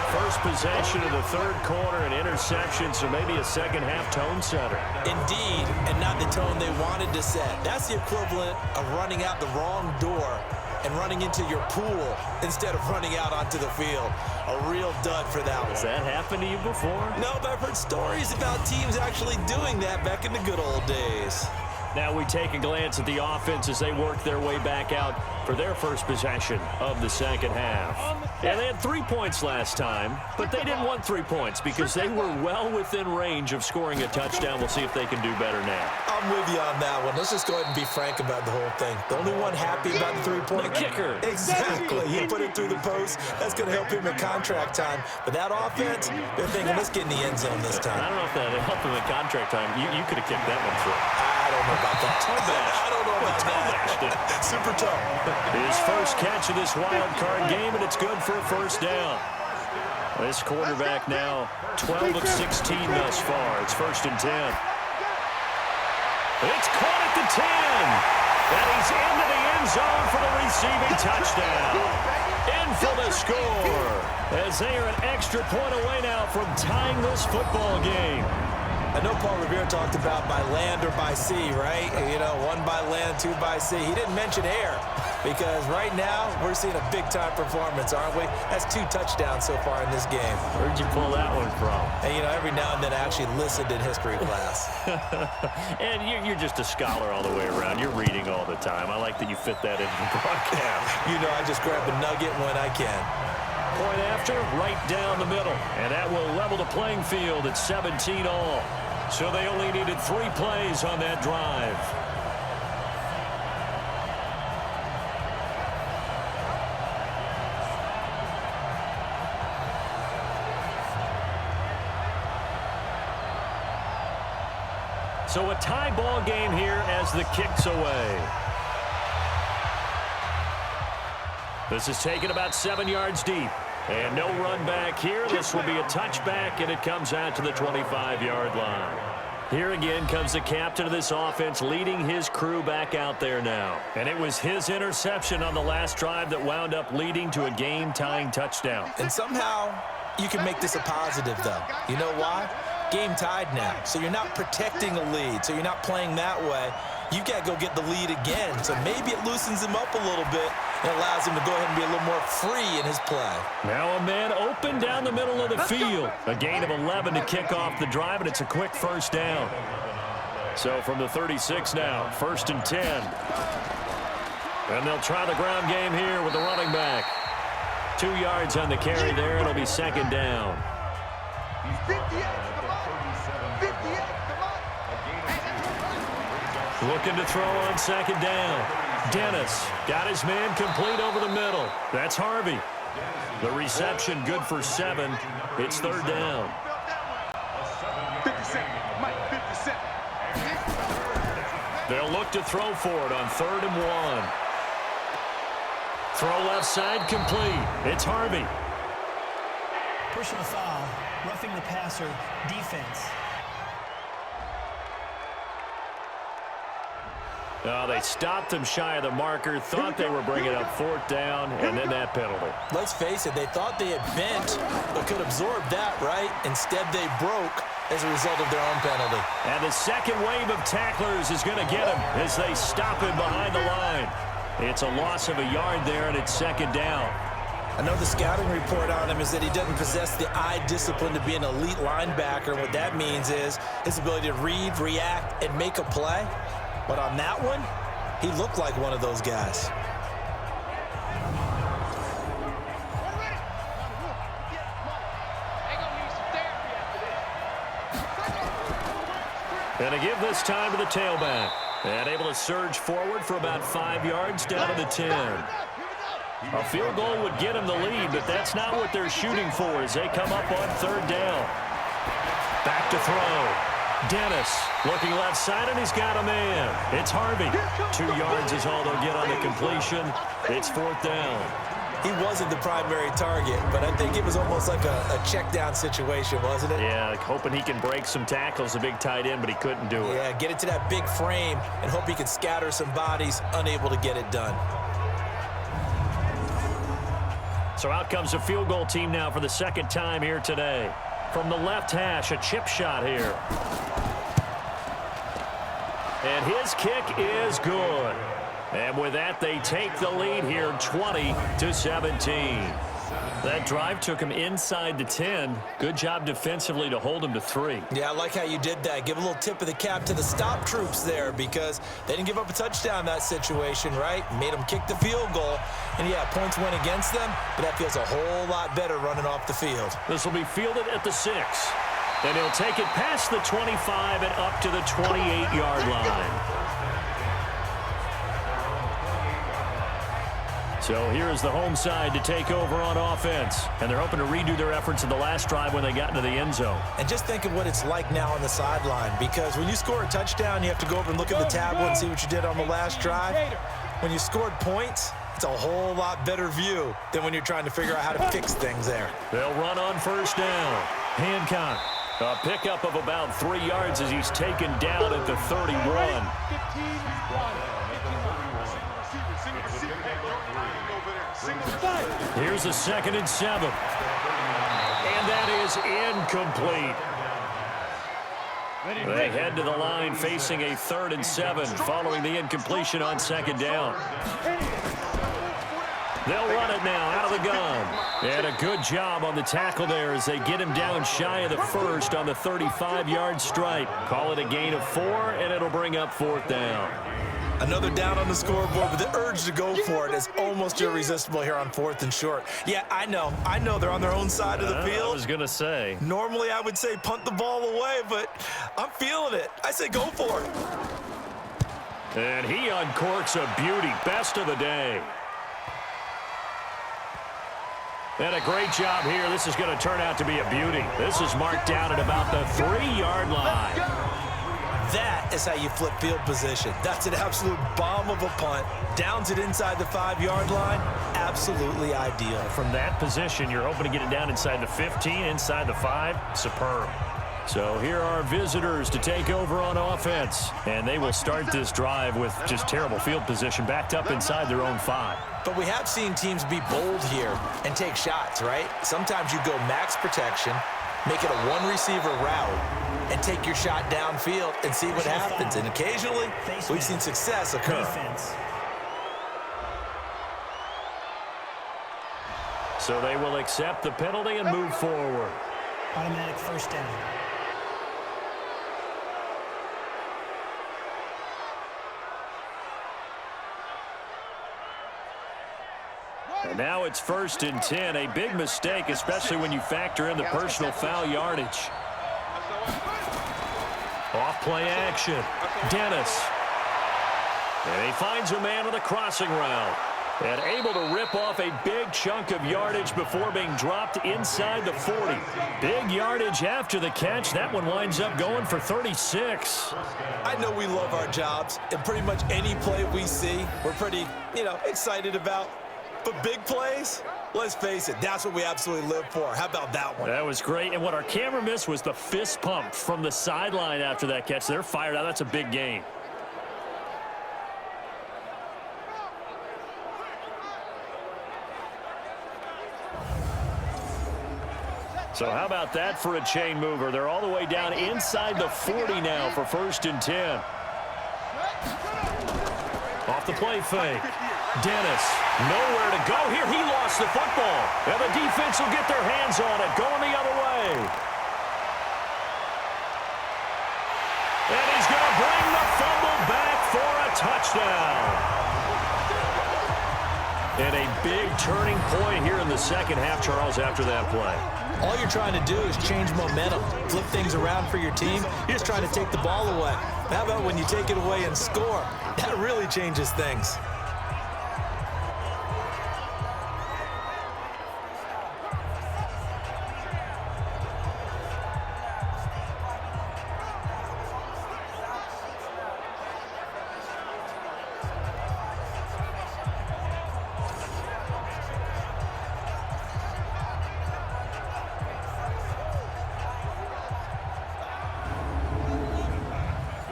First possession of the 3rd quarter, an interception, so maybe a second-half tone setter. Indeed, and not the tone they wanted to set. That's the equivalent of running out the wrong door and running into your pool instead of running out onto the field. A real dud for that one. Has that happened to you before? No, but I've heard stories about teams actually doing that back in the good old days. Now we take a glance at the offense as they work their way back out for their first possession of the second half. Yeah, they had 3 points last time, but they didn't want 3 points because they were well within range of scoring a touchdown. We'll see if they can do better now. I'm with you on that one. Let's just go ahead and be frank about the whole thing. The only one happy about the 3-point kicker. Exactly. He put it through the post. That's going to help him in contract time. But that offense, they're thinking, let's get in the end zone this time. I don't know if that helped him in contract time. You could have kicked that one through. I don't know about that. I don't know about that. Super tough. His first catch of this wild card game, and it's good for a first down. This quarterback now 12 of 16 thus far. It's 1st and 10. It's caught at the 10. And he's into the end zone for the receiving touchdown. In for the score. As they are an extra point away now from tying this football game. I know Paul Revere talked about by land or by sea, right? You know, 1 by land, 2 by sea. He didn't mention air because right now we're seeing a big-time performance, aren't we? That's 2 touchdowns so far in this game. Where'd you pull that one from? And, you know, every now and then I actually listened in history class. And you're just a scholar all the way around. You're reading all the time. I like that you fit that into the broadcast. You know, I just grab a nugget when I can. Point after, right down the middle. And that will level the playing field at 17 all. So they only needed 3 plays on that drive. So a tie ball game here as the kick's away. This is taken about 7 yards deep. And no run back here. This will be a touchback, and it comes out to the 25-yard line. Here again comes the captain of this offense leading his crew back out there now. And it was his interception on the last drive that wound up leading to a game-tying touchdown. And somehow you can make this a positive, though. You know why? Game tied now. So you're not protecting a lead. So you're not playing that way. You got to go get the lead again. So maybe it loosens him up a little bit and allows him to go ahead and be a little more free in his play. Now a man open down the middle of the field. A gain of 11 to kick off the drive, and it's a quick first down. So from the 36 now, 1st and 10. And they'll try the ground game here with the running back. 2 yards on the carry there. It'll be 2nd down. 58. Looking to throw on 2nd down. Dennis got his man complete over the middle. That's Harvey. The reception good for 7. It's 3rd down. 57. Mike, 57. They'll look to throw for it on 3rd and 1. Throw left side complete. It's Harvey. Personal foul, roughing the passer, defense. They stopped him shy of the marker, thought they were bringing up 4th down, and then that penalty. Let's face it, they thought they had bent, but could absorb that, right? Instead, they broke as a result of their own penalty. And the second wave of tacklers is going to get him as they stop him behind the line. It's a loss of a yard there, and it's 2nd down. I know the scouting report on him is that he doesn't possess the eye discipline to be an elite linebacker. What that means is his ability to read, react, and make a play. But on that one, he looked like one of those guys. And to give this time to the tailback. And able to surge forward for about 5 yards down to the 10. A field goal would get him the lead, but that's not what they're shooting for as they come up on 3rd down. Back to throw. Dennis looking left side, and he's got a man. It's Harvey. 2 yards is all they'll get on the completion. It's 4th down. He wasn't the primary target, but I think it was almost like a check down situation, wasn't it? Yeah, hoping he can break some tackles, a big tight end, but he couldn't do it. Yeah, get it to that big frame and hope he can scatter some bodies, unable to get it done. So out comes the field goal team now for the 2nd time here today. From the left hash, a chip shot here. And his kick is good. And with that, they take the lead here, 20-17. That drive took him inside the 10. Good job defensively to hold him to 3. Yeah, I like how you did that. Give a little tip of the cap to the stop troops there because they didn't give up a touchdown in that situation, right? Made them kick the field goal. And, yeah, points went against them, but that feels a whole lot better running off the field. This will be fielded at the 6. And he'll take it past the 25 and up to the 28-yard line. So here is the home side to take over on offense. And they're hoping to redo their efforts in the last drive when they got into the end zone. And just think of what it's like now on the sideline, because when you score a touchdown, you have to go over and look at the tablet and see what you did on the last drive. When you scored points, it's a whole lot better view than when you're trying to figure out how to fix things there. They'll run on 1st down. Hancock, a pickup of about 3 yards as he's taken down at the 31. Here's a 2nd and 7. And that is incomplete. They head to the line facing a 3rd and 7 following the incompletion on 2nd down. They'll run it now out of the gun. And a good job on the tackle there as they get him down shy of the 1st on the 35-yard stripe. Call it a gain of 4, and it'll bring up 4th down. Another down on the scoreboard, but the urge to go for it is almost irresistible here on 4th and short. Yeah, I know they're on their own side of the field. I was going to say. Normally I would say punt the ball away, but I'm feeling it. I say go for it. And he uncorks a beauty. Best of the day. And a great job here. This is going to turn out to be a beauty. This is marked down at about the 3-yard line. That is how you flip field position. That's an absolute bomb of a punt. Downs it inside the 5-yard line. Absolutely ideal. From that position, you're hoping to get it down inside the 15, inside the 5. Superb. So here are visitors to take over on offense. And they will start this drive with just terrible field position backed up inside their own 5. But we have seen teams be bold here and take shots, right? Sometimes you go max protection, make it a 1-receiver route, and take your shot downfield and see what happens. And occasionally, we've seen success occur. So they will accept the penalty and move forward. Automatic 1st down. And now it's 1st and 10. A big mistake, especially when you factor in the personal foul yardage. Off play action. Dennis. And he finds a man on the crossing route. And able to rip off a big chunk of yardage before being dropped inside the 40. Big yardage after the catch. That one winds up going for 36. I know we love our jobs, and pretty much any play we see, we're pretty, excited about. But big plays, let's face it, that's what we absolutely live for. How about that one? That was great. And what our camera missed was the fist pump from the sideline after that catch. They're fired out. That's a big gain. So how about that for a chain mover? They're all the way down inside the 40 now for 1st and 10. Off the play fake. Dennis, nowhere to go here. He lost the football. And the defense will get their hands on it, going the other way. And he's going to bring the fumble back for a touchdown. And a big turning point here in the second half, Charles, after that play. All you're trying to do is change momentum, flip things around for your team. You're just trying to take the ball away. How about when you take it away and score? That really changes things.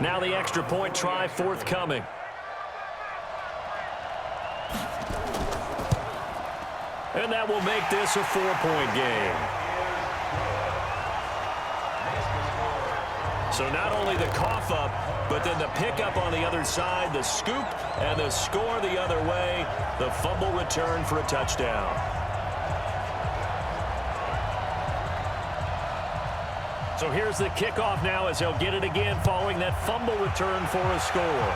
Now the extra point try forthcoming. And that will make this a 4-point game. So not only the cough up, but then the pickup on the other side, the scoop, and the score the other way, the fumble return for a touchdown. So here's the kickoff now as they'll get it again following that fumble return for a score.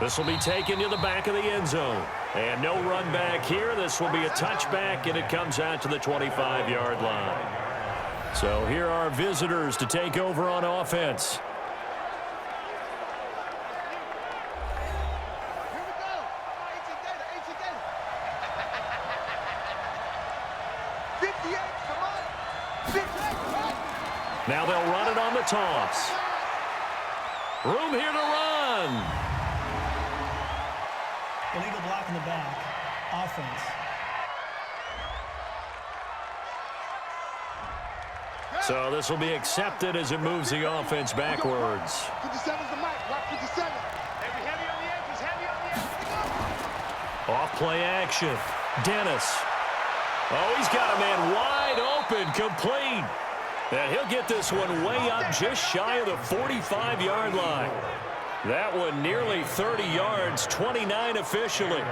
This will be taken to the back of the end zone. And no run back here. This will be a touchback, and it comes out to the 25-yard line. So here are visitors to take over on offense. Now they'll run it on the toss. Room here to run. Illegal block in the back. Offense. So this will be accepted as it moves the offense backwards. 57's the mic. Watch 57. Heavy on the edges. Heavy on the edges. Off play action. Dennis. Oh, he's got a man wide open, complete. And he'll get this one way up just shy of the 45-yard line. That one nearly 30 yards, 29 officially.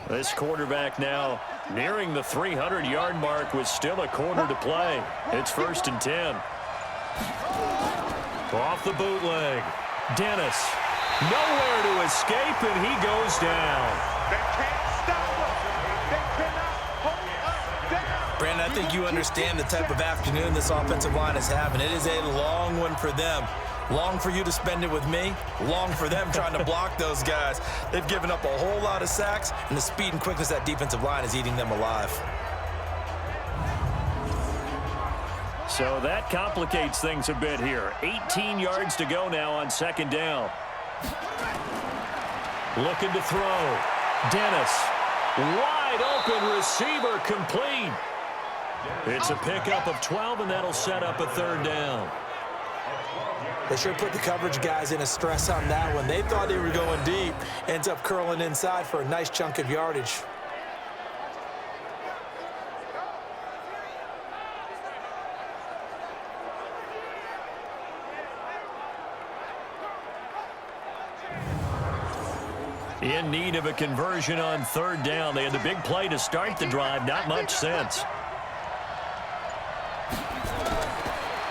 This quarterback now nearing the 300-yard mark with still a quarter to play. It's 1st and 10. Off the bootleg. Dennis. Nowhere to escape, and he goes down. They can't stop us. They cannot hold us down. Brandon, I think you understand the type of afternoon this offensive line is having. It is a long one for them. Long for you to spend it with me. Long for them trying to block those guys. They've given up a whole lot of sacks, and the speed and quickness of that defensive line is eating them alive. So that complicates things a bit here. 18 yards to go now on 2nd down. Looking to throw. Dennis. Wide open receiver complete. It's a pickup of 12, and that'll set up a 3rd down. They sure put the coverage guys in a stress on that one. They thought they were going deep. Ends up curling inside for a nice chunk of yardage. In need of a conversion on 3rd down. They had the big play to start the drive. Not much sense.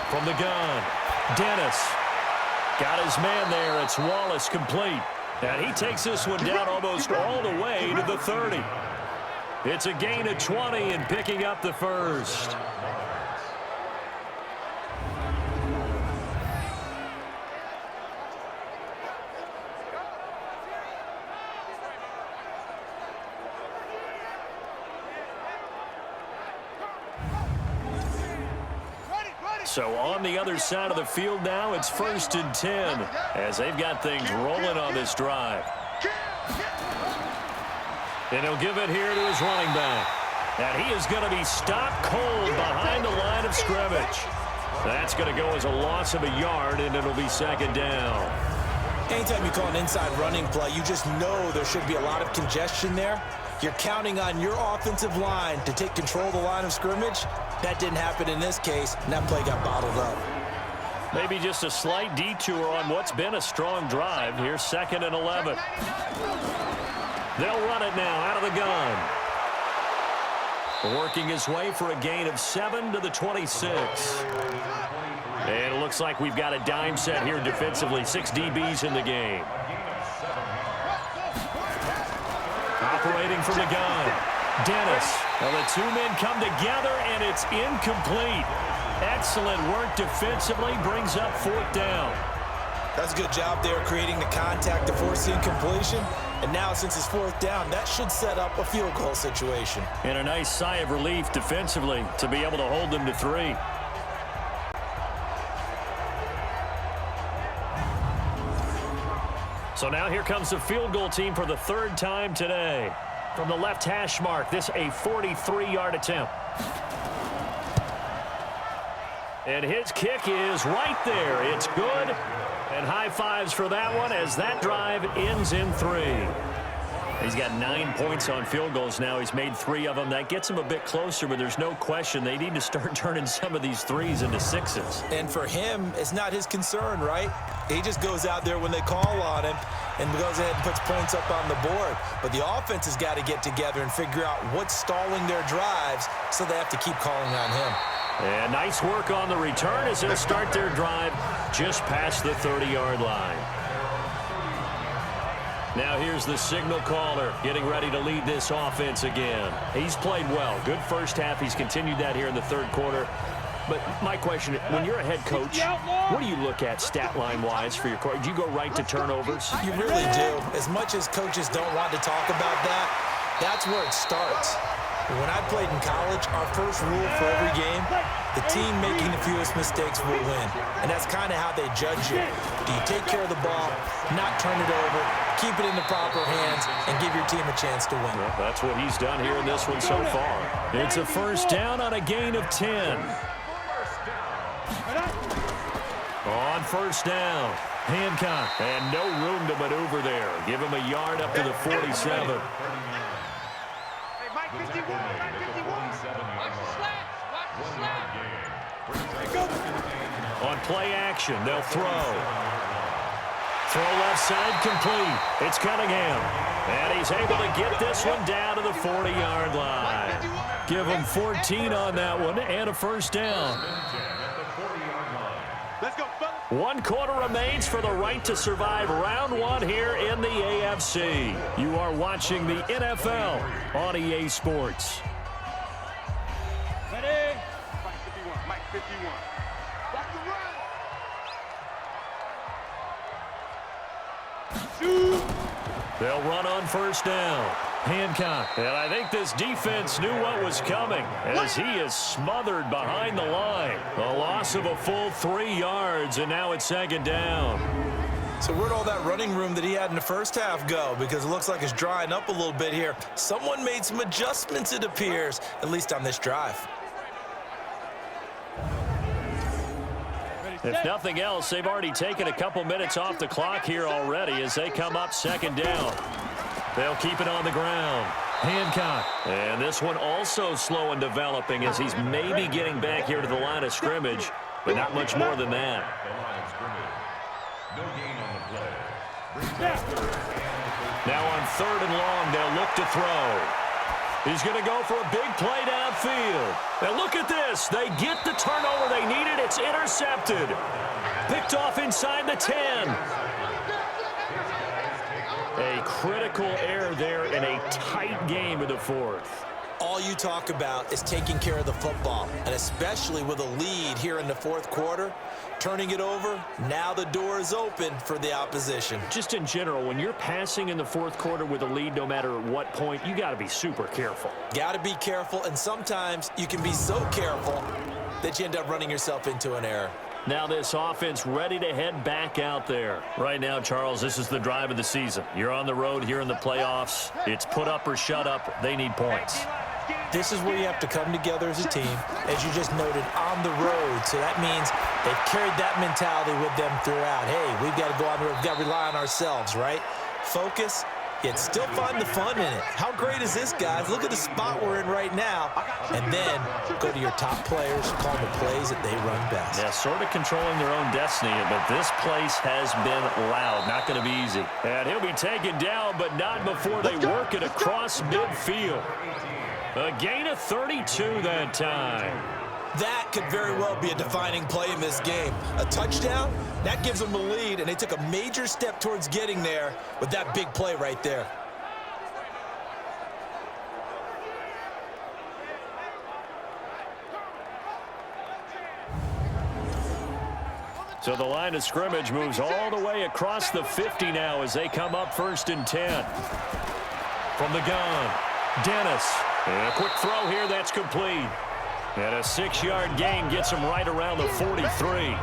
From the gun, Dennis. Got his man there. It's Wallace complete. And he takes this one down almost all the way to the 30. It's a gain of 20 and picking up the 1st. So on the other side of the field now, it's 1st and 10 as they've got things rolling on this drive. And he'll give it here to his running back. And he is going to be stopped cold behind the line of scrimmage. That's going to go as a loss of a yard, and it'll be 2nd down. Anytime you call an inside running play, you just know there should be a lot of congestion there. You're counting on your offensive line to take control of the line of scrimmage. That didn't happen in this case, and that play got bottled up. Maybe just a slight detour on what's been a strong drive. Here's 2nd and 11. They'll run it now out of the gun. Working his way for a gain of 7 to the 26. And it looks like we've got a dime set here defensively. 6 DBs in the game. Operating from the gun. Dennis. Well, the two men come together, and it's incomplete. Excellent work defensively. Brings up 4th down. That's a good job there creating the contact to force the incompletion. And now, since it's 4th down, that should set up a field goal situation. And a nice sigh of relief defensively to be able to hold them to 3. So now here comes the field goal team for the 3rd time today. From the left hash mark, this a 43-yard attempt. And his kick is right there. It's good. And high fives for that one as that drive ends in 3. He's got 9 points on field goals now. He's made 3 of them. That gets him a bit closer, but there's no question they need to start turning some of these 3s into 6s. And for him, it's not his concern, right? He just goes out there when they call on him and goes ahead and puts points up on the board. But the offense has got to get together and figure out what's stalling their drives, so they have to keep calling on him. And nice work on the return as they'll start their drive just past the 30-yard line. Now here's the signal caller getting ready to lead this offense again. He's played well. Good first half. He's continued that here in the 3rd quarter. But my question, when you're a head coach, what do you look at stat line-wise for your court? Do you go right to turnovers? You really do. As much as coaches don't want to talk about that, that's where it starts. When I played in college, our first rule for every game, the team making the fewest mistakes will win. And that's kind of how they judge you. Do you take care of the ball, not turn it over, keep it in the proper hands, and give your team a chance to win? Well, that's what he's done here in this one so far. It's a 1st down on a gain of 10. On 1st down, Hancock, and no room to maneuver there. Give him a yard up to the 47. Mike 51, Mike 51. Watch the slats, watch the slats. On play action, they'll throw. Throw left side complete. It's Cunningham. And he's able to get this one down to the 40-yard line. Give him 14 on that one and a 1st down. Let's go, fellas. 1 quarter remains for the right to survive round 1 here in the AFC. You are watching the NFL on EA Sports. Ready? Mike 51, Mike 51. Watch the run. Shoot. They'll run on 1st down. Hancock. And I think this defense knew what was coming as he is smothered behind the line. A loss of a full 3 yards, and now it's 2nd down. So where'd all that running room that he had in the first half go? Because it looks like it's drying up a little bit here. Someone made some adjustments, it appears, at least on this drive. If nothing else, they've already taken a couple minutes off the clock here already as they come up 2nd down. They'll keep it on the ground. Hancock. And this one also slow in developing as he's maybe getting back here to the line of scrimmage, but not much more than that. No gain on the play. Now on 3rd and long, they'll look to throw. He's going to go for a big play downfield. And look at this. They get the turnover they needed. It's intercepted. Picked off inside the 10. A critical error there in a tight game of the 4th. All you talk about is taking care of the football, and especially with a lead here in the 4th quarter, turning it over, now the door is open for the opposition. Just in general, when you're passing in the 4th quarter with a lead, no matter at what point, you got to be super careful. Got to be careful, and sometimes you can be so careful that you end up running yourself into an error. Now this offense ready to head back out there. Right now, Charles, this is the drive of the season. You're on the road here in the playoffs. It's put up or shut up. They need points. This is where you have to come together as a team, as you just noted, on the road. So that means they've carried that mentality with them throughout. Hey, we've got to go on the road. We've got to rely on ourselves, right? Focus, Yet still find the fun in it. How great is this, guys? Look at the spot we're in right now. And then go to your top players, call the plays that they run best. Yeah, sort of controlling their own destiny, but this place has been loud. Not going to be easy. And he'll be taken down, but not before they work it across midfield. A gain of 32 that time. That could very well be a defining play in this game. A touchdown, that gives them the lead, and they took a major step towards getting there with that big play right there. So the line of scrimmage moves all the way across the 50 now as they come up 1st and 10. From the gun, Dennis. And a quick throw here, that's complete. And a 6-yard gain gets him right around the 43.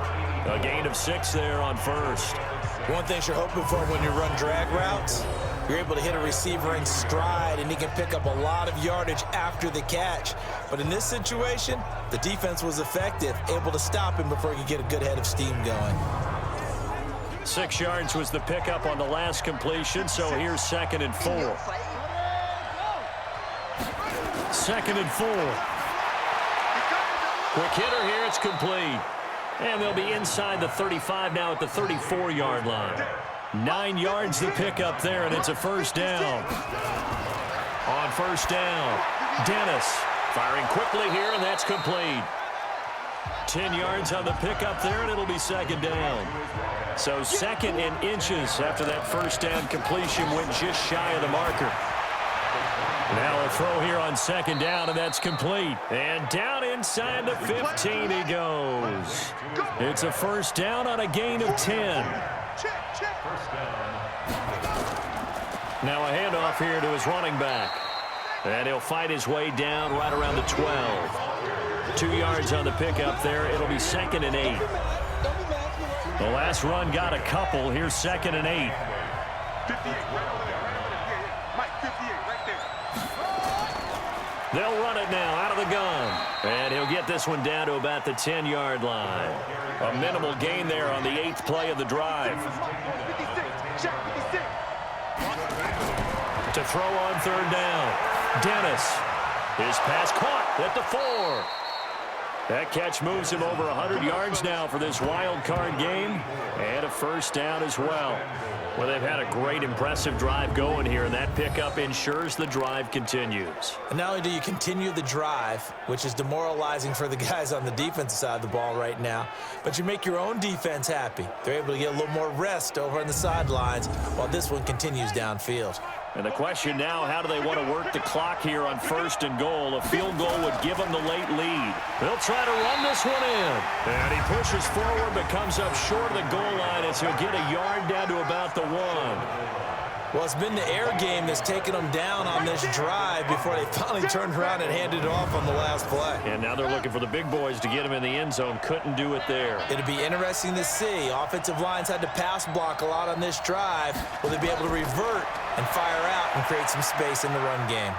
A gain of 6 there on 1st. One thing you're hoping for when you run drag routes, you're able to hit a receiver in stride, and he can pick up a lot of yardage after the catch. But in this situation, the defense was effective, able to stop him before he could get a good head of steam going. 6 yards was the pickup on the last completion, so here's 2nd and 4. 2nd and 4. Quick hitter here, it's complete. And they'll be inside the 35 now at the 34-yard line. 9 yards to pick up there, and it's a 1st down. On 1st down, Dennis firing quickly here, and that's complete. 10 yards on the pickup there, and it'll be 2nd down. So 2nd and inches after that 1st down completion went just shy of the marker. Now a throw here on 2nd down, and that's complete. And down inside the 15 he goes. It's a 1st down on a gain of 10. Now a handoff here to his running back. And he'll fight his way down right around the 12. 2 yards on the pickup there. It'll be 2nd and 8. The last run got a couple. Here's 2nd and 8. They'll run it now out of the gun. And he'll get this one down to about the 10-yard line. A minimal gain there on the 8th play of the drive. To throw on 3rd down. Dennis. His pass caught at the 4. That catch moves him over 100 yards now for this wild card game. And a 1st down as well. Well, they've had a great, impressive drive going here, and that pickup ensures the drive continues. And not only do you continue the drive, which is demoralizing for the guys on the defensive side of the ball right now, but you make your own defense happy. They're able to get a little more rest over on the sidelines while this one continues downfield. And the question now, how do they want to work the clock here on 1st and goal? A field goal would give them the late lead. They'll try to run this one in. And he pushes forward but comes up short of the goal line as he'll get a yard down to about the 1. Well, it's been the air game that's taken them down on this drive before they finally turned around and handed it off on the last play. And now they're looking for the big boys to get him in the end zone. Couldn't do it there. It'll be interesting to see. Offensive lines had to pass block a lot on this drive. Will they be able to revert and fire out and create some space in the run game?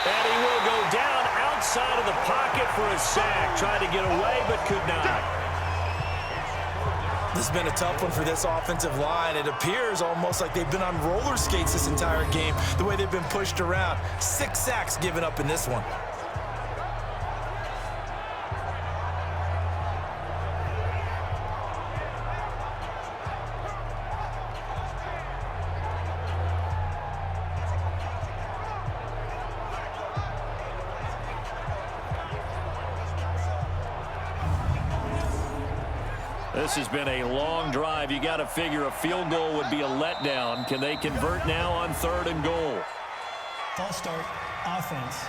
And he will go down outside of the pocket for a sack. Tried to get away but could not. This has been a tough one for this offensive line. It appears almost like they've been on roller skates this entire game, the way they've been pushed around. 6 sacks given up in this one. This has been a long drive. You got to figure a field goal would be a letdown. Can they convert now on 3rd and goal? False start, offense.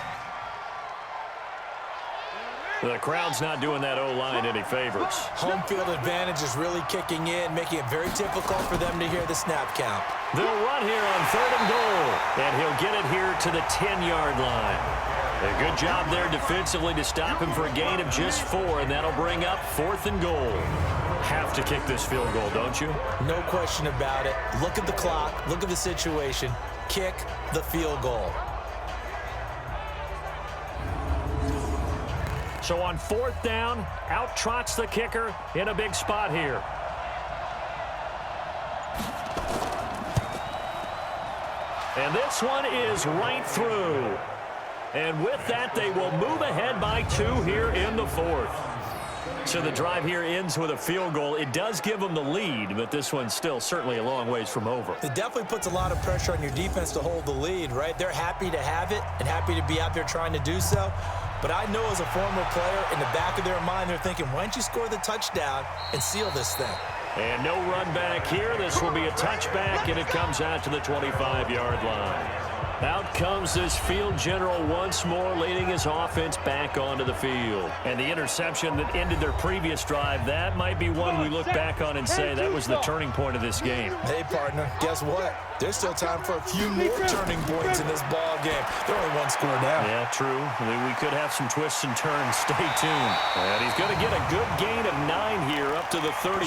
The crowd's not doing that O-line any favors. Home field advantage is really kicking in, making it very difficult for them to hear the snap count. They'll run here on 3rd and goal, and he'll get it here to the 10-yard line. A good job there defensively to stop him for a gain of just 4, and that'll bring up 4th and goal. Have to kick this field goal, don't you? No question about it. Look at the clock. Look at the situation. Kick the field goal. So on 4th down, out trots the kicker in a big spot here. And this one is right through. And with that, they will move ahead by 2 here in the 4th. So the drive here ends with a field goal. It does give them the lead, but this one's still certainly a long ways from over. It definitely puts a lot of pressure on your defense to hold the lead, right? They're happy to have it and happy to be out there trying to do so. But I know as a former player, in the back of their mind, they're thinking, why don't you score the touchdown and seal this thing? And no run back here. This will be a touchback, and it comes out to the 25-yard line. Out comes this field general once more, leading his offense back onto the field. And the interception that ended their previous drive, that might be one we look back on and say that was the turning point of this game. Hey, partner, guess what? There's still time for a few more turning points in this ball game. They're only 1 score down. Yeah, true. We could have some twists and turns. Stay tuned. And he's going to get a good gain of 9 here up to the 34.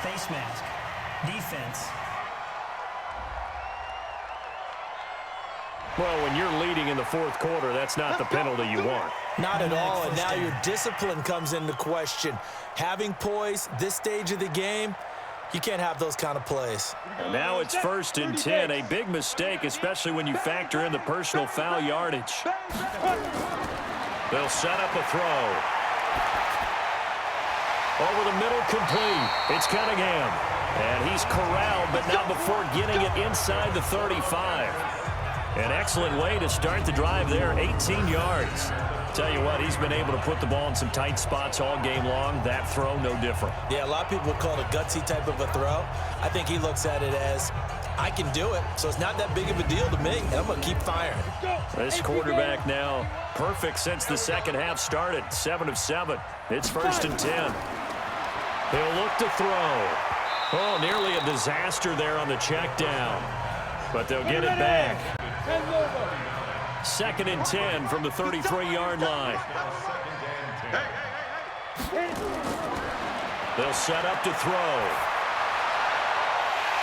Face mask. Defense. Well, when you're leading in the 4th quarter, that's not the penalty you want. Not at all, and now your discipline comes into question. Having poise this stage of the game, you can't have those kind of plays. And now it's 1st and 10, a big mistake, especially when you factor in the personal foul yardage. They'll set up a throw. Over the middle, complete. It's Cunningham. And he's corralled, but not before getting it inside the 35. An excellent way to start the drive there, 18 yards. Tell you what, he's been able to put the ball in some tight spots all game long. That throw, no different. Yeah, a lot of people would call it a gutsy type of a throw. I think he looks at it as, I can do it, so it's not that big of a deal to me, and I'm going to keep firing. This quarterback now perfect since the second half started, 7 of 7. It's 1st and 10. He'll look to throw. Oh, nearly a disaster there on the check down, but they'll get it back. 2nd and 10 from the 33-yard line. They'll set up to throw.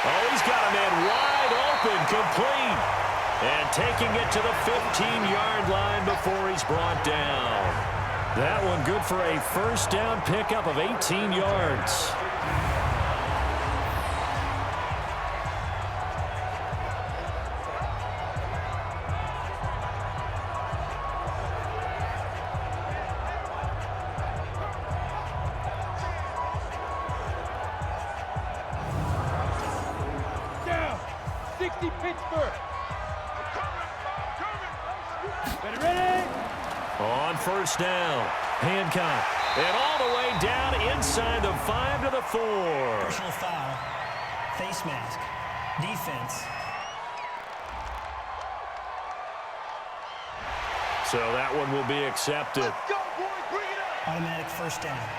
Oh, he's got a man wide open, complete. And taking it to the 15-yard line before he's brought down. That one good for a 1st down pickup of 18 yards. On 1st down, Hancock. And all the way down inside the 5 to the 4. Personal foul. Face mask. Defense. So that one will be accepted. Automatic 1st down.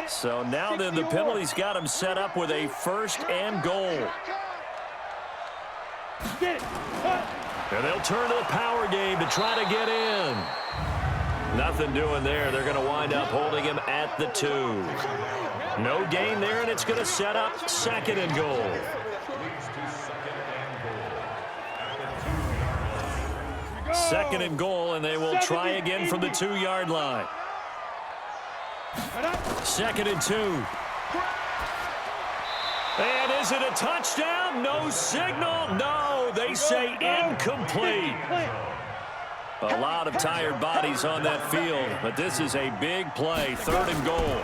So now then the penalty's got him set up with a 1st and goal. And they'll turn to the power game to try to get in. Nothing doing there. They're going to wind up holding him at the 2. No gain there, and it's going to set up 2nd and goal. Second and goal, and they will try again from the 2-yard line. 2nd and 2. And is it a touchdown? No signal. No, they say incomplete. A lot of tired bodies on that field, but this is a big play, 3rd and goal.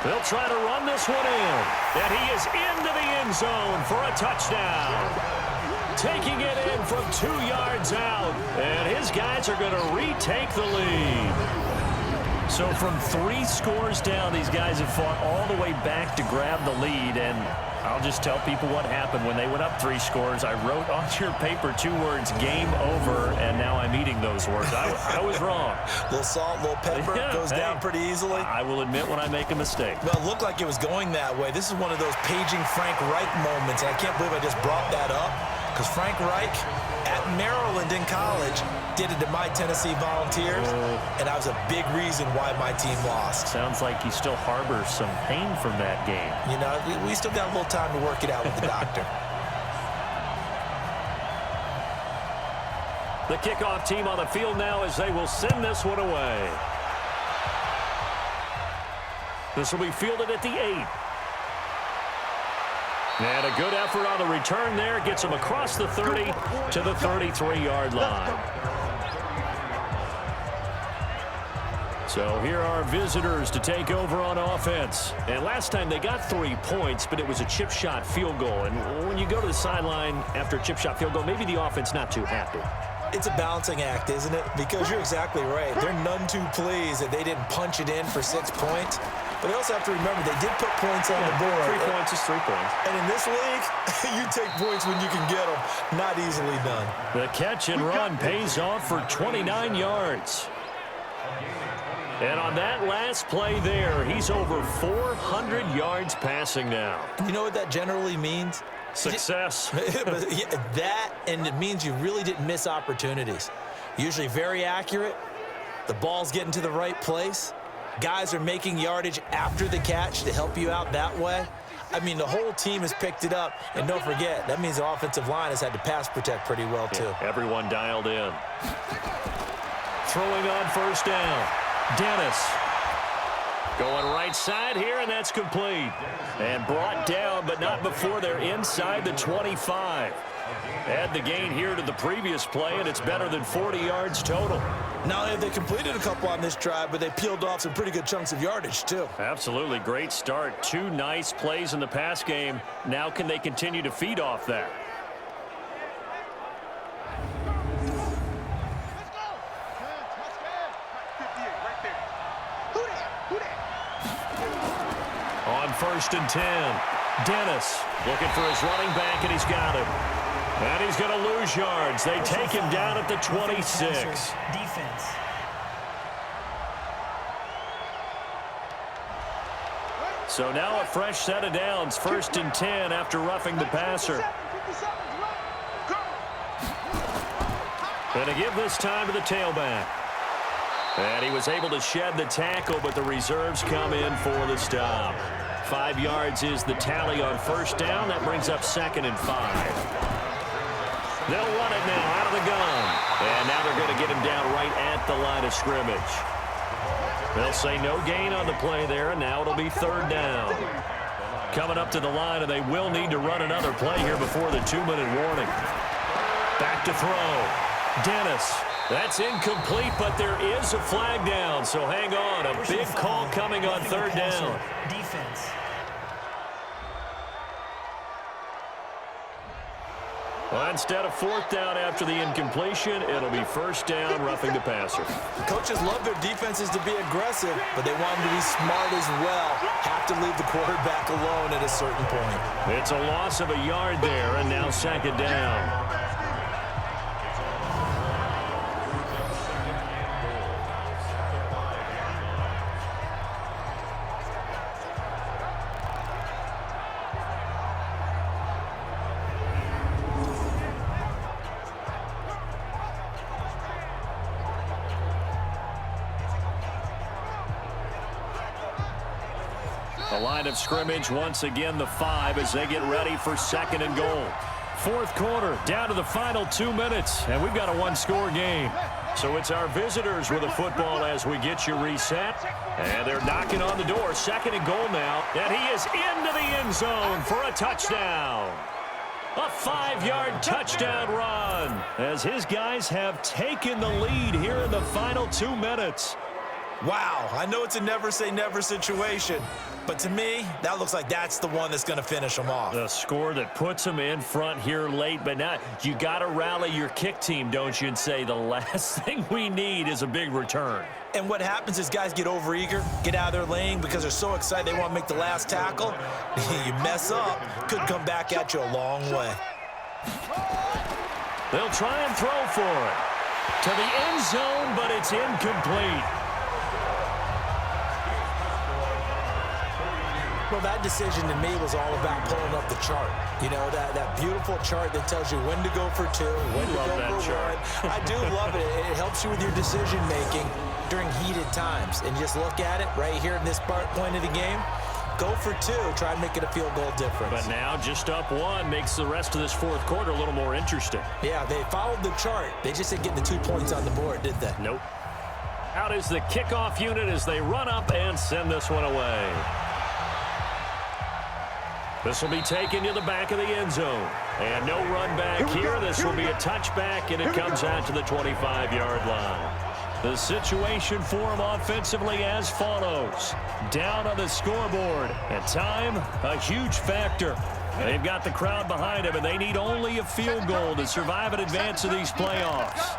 They'll try to run this one in, and he is into the end zone for a touchdown. Taking it in from 2 yards out, and his guys are going to retake the lead. So from 3 scores down, these guys have fought all the way back to grab the lead, and I'll just tell people what happened when they went up 3 scores. I wrote on your paper 2 words, game over, and now I'm eating those words. I was wrong. A little salt, a little pepper, goes down pretty easily. I will admit when I make a mistake. Well, it looked like it was going that way. This is one of those paging Frank Reich moments, and I can't believe I just brought that up, because Frank Reich at Maryland in college did it to my Tennessee Volunteers, and that was a big reason why my team lost. Sounds like he still harbors some pain from that game. You know, we still got a little time to work it out with the doctor. The kickoff team on the field now as they will send this one away. This will be fielded at the 8. And a good effort on the return there. Gets him across the 30 to the 33-yard line. So here are visitors to take over on offense. And last time they got 3 points, but it was a chip shot field goal. And when you go to the sideline after a chip shot field goal, maybe the offense not too happy. It's a balancing act, isn't it? Because you're exactly right. They're none too pleased that they didn't punch it in for 6 points. But they also have to remember they did put points on the board. 3 points is 3 points. And in this league, you take points when you can get them. Not easily done. The catch and run pays off for 29 yards. And on that last play there, he's over 400 yards passing now. You know what that generally means? Success. That, and it means you really didn't miss opportunities. Usually very accurate. The ball's getting to the right place. Guys are making yardage after the catch to help you out that way. I mean, the whole team has picked it up. And don't forget, that means the offensive line has had to pass protect pretty well, too. Yeah, everyone dialed in. Throwing on first down. Dennis. Going right side here, and that's complete. And brought down, but not before they're inside the 25. Add the gain here to the previous play, and it's better than 40 yards total. Not only have they completed a couple on this drive, but they peeled off some pretty good chunks of yardage, too. Absolutely. Great start. 2 nice plays in the pass game. Now can they continue to feed off that? On first and 10, Dennis looking for his running back, and he's got him. And he's going to lose yards. They take him down at the 26. Defense. So now a fresh set of downs, first and 10 after roughing the passer. And to give this time to the tailback. And he was able to shed the tackle, but the reserves come in for the stop. 5 yards is the tally on first down. That brings up 2nd and 5. They'll run it now out of the gun. And now they're going to get him down right at the line of scrimmage. They'll say no gain on the play there, and now it'll be 3rd down. Coming up to the line, and they will need to run another play here before the 2-minute warning. Back to throw. Dennis. That's incomplete, but there is a flag down, so hang on. A big call coming on 3rd down. Defense. Well, instead of 4th down after the incompletion, it'll be 1st down, roughing the passer. Coaches love their defenses to be aggressive, but they want them to be smart as well. Have to leave the quarterback alone at a certain point. It's a loss of a yard there, and now 2nd down. The line of scrimmage once again the 5 as they get ready for 2nd and goal. 4th quarter, down to the final 2 minutes, and we've got a 1-score game. So it's our visitors with the football as we get you reset. And they're knocking on the door. 2nd and goal now, and he is into the end zone for a touchdown. A 5-yard touchdown run as his guys have taken the lead here in the final 2 minutes. Wow, I know it's a never-say-never situation, but to me, that looks like that's the one that's going to finish them off. The score that puts them in front here late, but now you got to rally your kick team, don't you, and say the last thing we need is a big return. And what happens is guys get overeager, get out of their lane because they're so excited they want to make the last tackle. You mess up, could come back at you a long way. They'll try and throw for it. To the end zone, but it's incomplete. Well, that decision to me was all about pulling up the chart. You know, that beautiful chart that tells you when to go for 2, when to go for 1. I do love it. It helps you with your decision-making during heated times. And just look at it right here in this point of the game. Go for 2. Try and make it a field goal difference. But now just up 1 makes the rest of this 4th quarter a little more interesting. Yeah, they followed the chart. They just didn't get the 2 points on the board, did they? Nope. Out is the kickoff unit as they run up and send this one away. This will be taken to the back of the end zone. And no run back here. This will be a touchback, and it comes out to the 25-yard line. The situation for them offensively as follows. Down on the scoreboard. At time, a huge factor. They've got the crowd behind them, and they need only a field goal to survive and advance to these playoffs.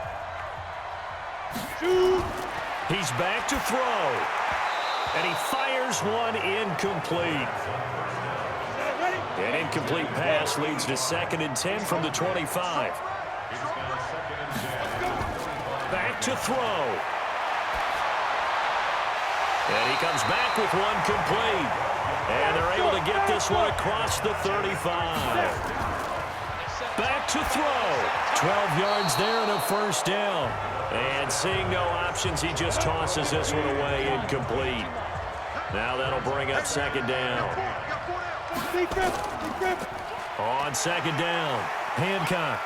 He's back to throw. And he fires one incomplete. An incomplete pass leads to 2nd and 10 from the 25. Back to throw. And he comes back with one complete. And they're able to get this one across the 35. Back to throw. 12 yards there and a first down. And seeing no options, he just tosses this one away incomplete. Now that'll bring up 2nd down. On 2nd down, Hancock.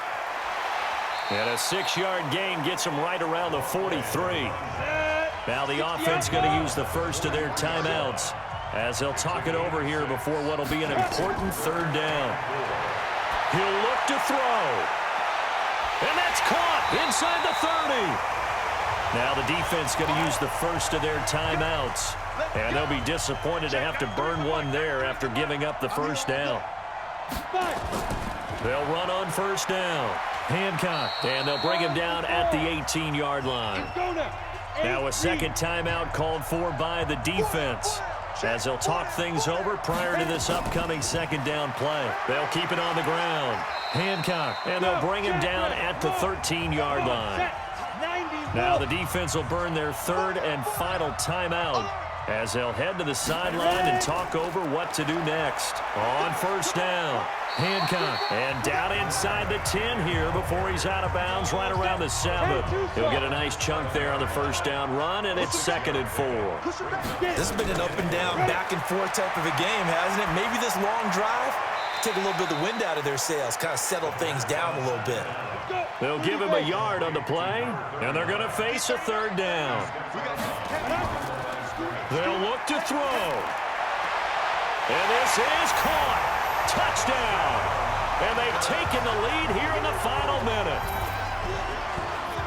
And a 6-yard gain gets him right around the 43. Now the offense going to use the first of their timeouts as they'll talk it over here before what will be an important 3rd down. He'll look to throw. And that's caught inside the 30. Now the defense going to use the first of their timeouts. And they'll be disappointed to have to burn one there after giving up the first down. They'll run on 1st down. Hancock, and they'll bring him down at the 18-yard line. Now a 2nd timeout called for by the defense as they'll talk things over prior to this upcoming 2nd down play. They'll keep it on the ground. Hancock, and they'll bring him down at the 13-yard line. Now the defense will burn their 3rd and final timeout as they'll head to the sideline and talk over what to do next. On 1st down, Hancock, and down inside the 10 here before he's out of bounds right around the 7. He'll get a nice chunk there on the 1st down run, and it's 2nd and 4. This has been an up and down, back and forth type of a game, hasn't it? Maybe this long drive, take a little bit of the wind out of their sails, kind of settle things down a little bit. They'll give him a yard on the play, and they're going to face a 3rd down. They'll look to throw. And this is caught. Touchdown. And they've taken the lead here in the final minute.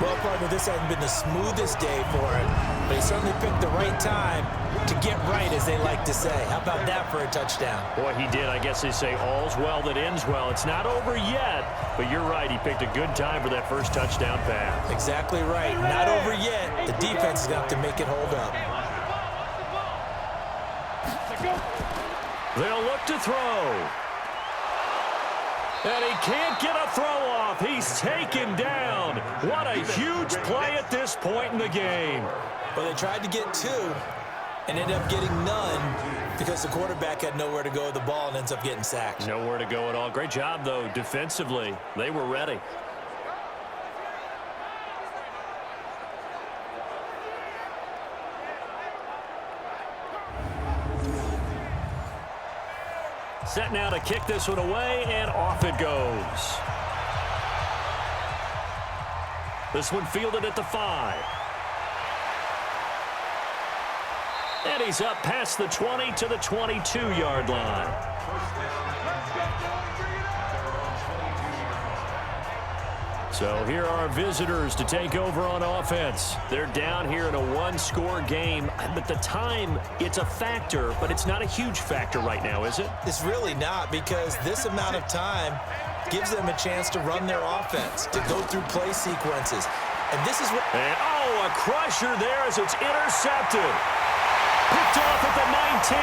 Well, partner, this hasn't been the smoothest day for him, but he certainly picked the right time to get right, as they like to say. How about that for a touchdown? Boy, he did. I guess they say all's well that ends well. It's not over yet, but you're right. He picked a good time for that first touchdown pass. Exactly right. Not over yet. The defense is going to have to make it hold up. They'll look to throw. And he can't get a throw off. He's taken down. What a huge play at this point in the game. Well, they tried to get 2 and ended up getting none because the quarterback had nowhere to go with the ball and ends up getting sacked. Nowhere to go at all. Great job, though, defensively. They were ready. Set now to kick this one away, and off it goes. This one fielded at the 5. And he's up past the 20 to the 22-yard line. So here are our visitors to take over on offense. They're down here in a one-score game. But the time, it's a factor, but it's not a huge factor right now, is it? It's really not, because this amount of time gives them a chance to run their offense, to go through play sequences. And this is what... And, oh, a crusher there as it's intercepted. Picked off at the 19.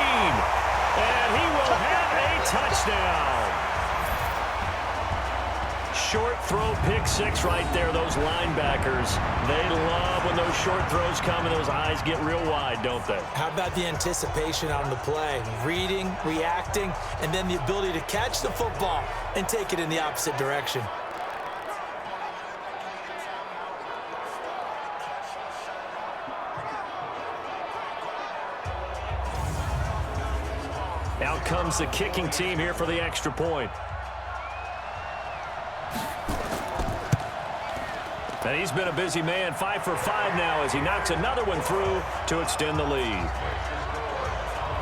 And he will have a touchdown. Short throw, pick 6 right there. Those linebackers, they love when those short throws come and those eyes get real wide, don't they? How about the anticipation on the play? Reading, reacting, and then the ability to catch the football and take it in the opposite direction. Out comes the kicking team here for the extra point. And he's been a busy man, 5 for 5 now as he knocks another one through to extend the lead.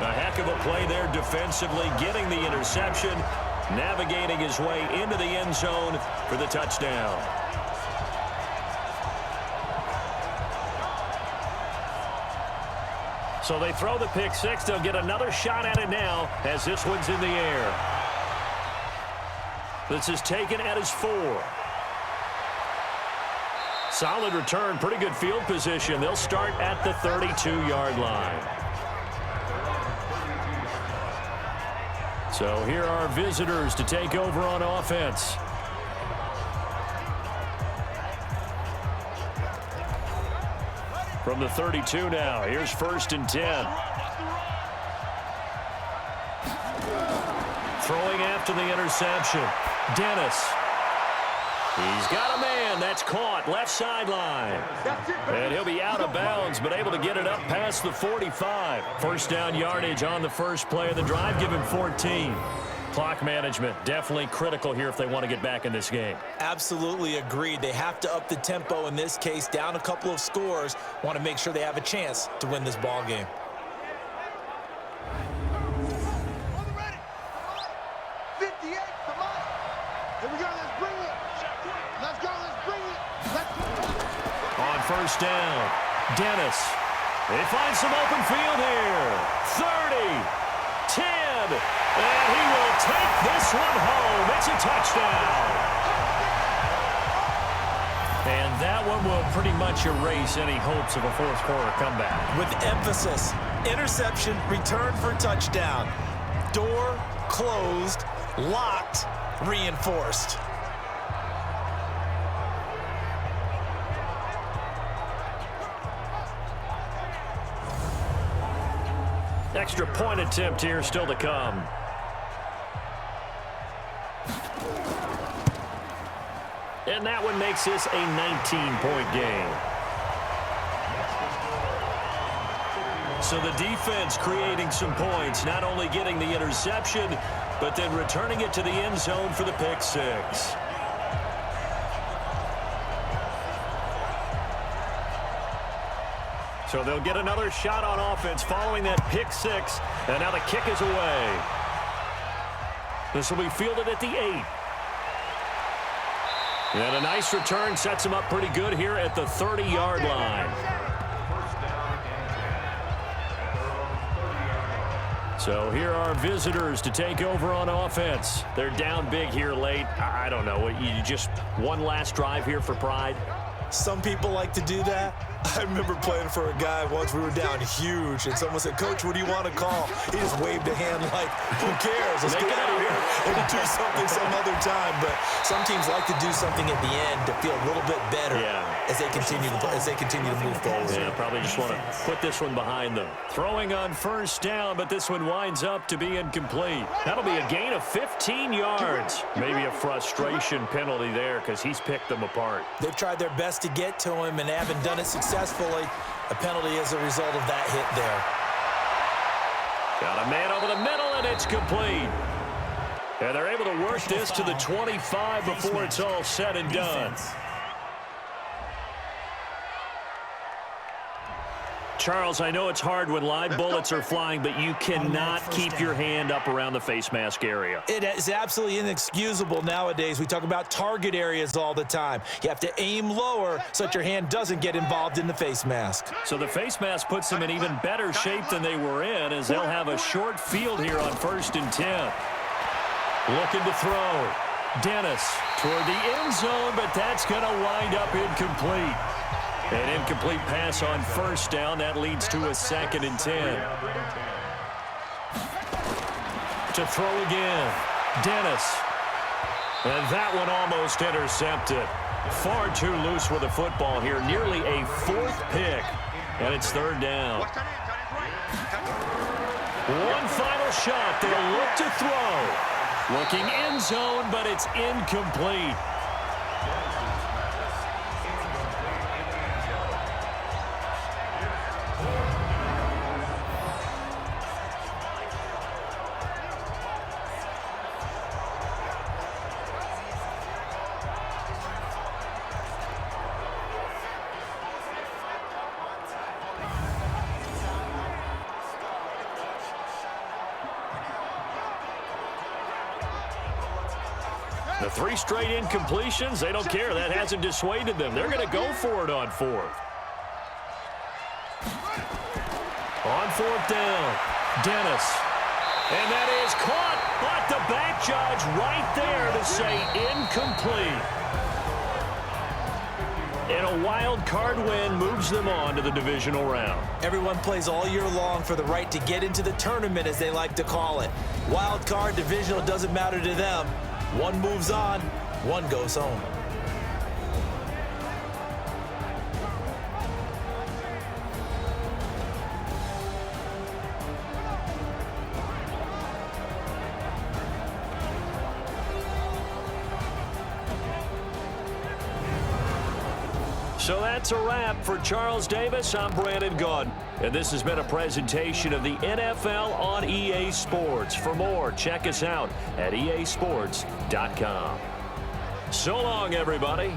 A heck of a play there defensively, getting the interception, navigating his way into the end zone for the touchdown. So they throw the pick six. They'll get another shot at it now as this one's in the air. This is taken at his 4. Solid return, pretty good field position. They'll start at the 32-yard line. So here are visitors to take over on offense. From the 32 now, here's 1st and 10. Throwing after the interception, Dennis. He's got a man. That's caught. Left sideline. And he'll be out of bounds, but able to get it up past the 45. First down yardage on the first play of the drive. Give him 14. Clock management definitely critical here if they want to get back in this game. Absolutely agreed. They have to up the tempo in this case. Down a couple of scores. Want to make sure they have a chance to win this ball game. First down, Dennis. They find some open field here. 30, 10, and he will take this one home. It's a touchdown. And that one will pretty much erase any hopes of a fourth quarter comeback. With emphasis, interception, return for touchdown. Door closed, locked, reinforced. Extra point attempt here still to come. And that one makes this a 19-point game. So the defense creating some points, not only getting the interception, but then returning it to the end zone for the pick six. So they'll get another shot on offense following that pick six. And now the kick is away. This will be fielded at the 8. And a nice return sets him up pretty good here at the 30-yard line. So here are visitors to take over on offense. They're down big here late. I don't know. You just one last drive here for pride? Some people like to do that. I remember playing for a guy once. We were down huge, and someone said, "Coach, what do you want to call?" He just waved a hand like, "Who cares? Let's get out of here and do something some other time." But some teams like to do something at the end to feel a little bit better as they continue to move forward. Yeah, probably just want to put this one behind them. Throwing on first down, but this one winds up to be incomplete. That'll be a gain of 15 yards. Maybe a frustration penalty there because he's picked them apart. They've tried their best to get to him and haven't done it successfully. A penalty as a result of that hit there. Got a man over the middle, and it's complete. And they're able to work this to the 25 before it's all said and done. Charles, I know it's hard when live bullets are flying, but you cannot keep your hand up around the face mask area. It is absolutely inexcusable nowadays. We talk about target areas all the time. You have to aim lower so that your hand doesn't get involved in the face mask. So the face mask puts them in even better shape than they were in, as they'll have a short field here on 1st and 10. Looking to throw. Dennis toward the end zone, but that's going to wind up incomplete. An incomplete pass on first down. That leads to a 2nd and 10. To throw again. Dennis. And that one almost intercepted. Far too loose with the football here. Nearly a 4th pick. And it's 3rd down. One final shot. They'll look to throw. Looking end zone, but it's incomplete. The 3 straight incompletions, they don't care. That hasn't dissuaded them. They're going to go for it on 4th. On 4th down, Dennis. And that is caught, but the back judge right there to say incomplete. And a wild card win moves them on to the divisional round. Everyone plays all year long for the right to get into the tournament, as they like to call it. Wild card, divisional, doesn't matter to them. One moves on, one goes home. So that's a wrap for Charles Davis. I'm Brandon Gaudin, and this has been a presentation of the NFL on EA Sports. For more, check us out at easports.com. So long, everybody.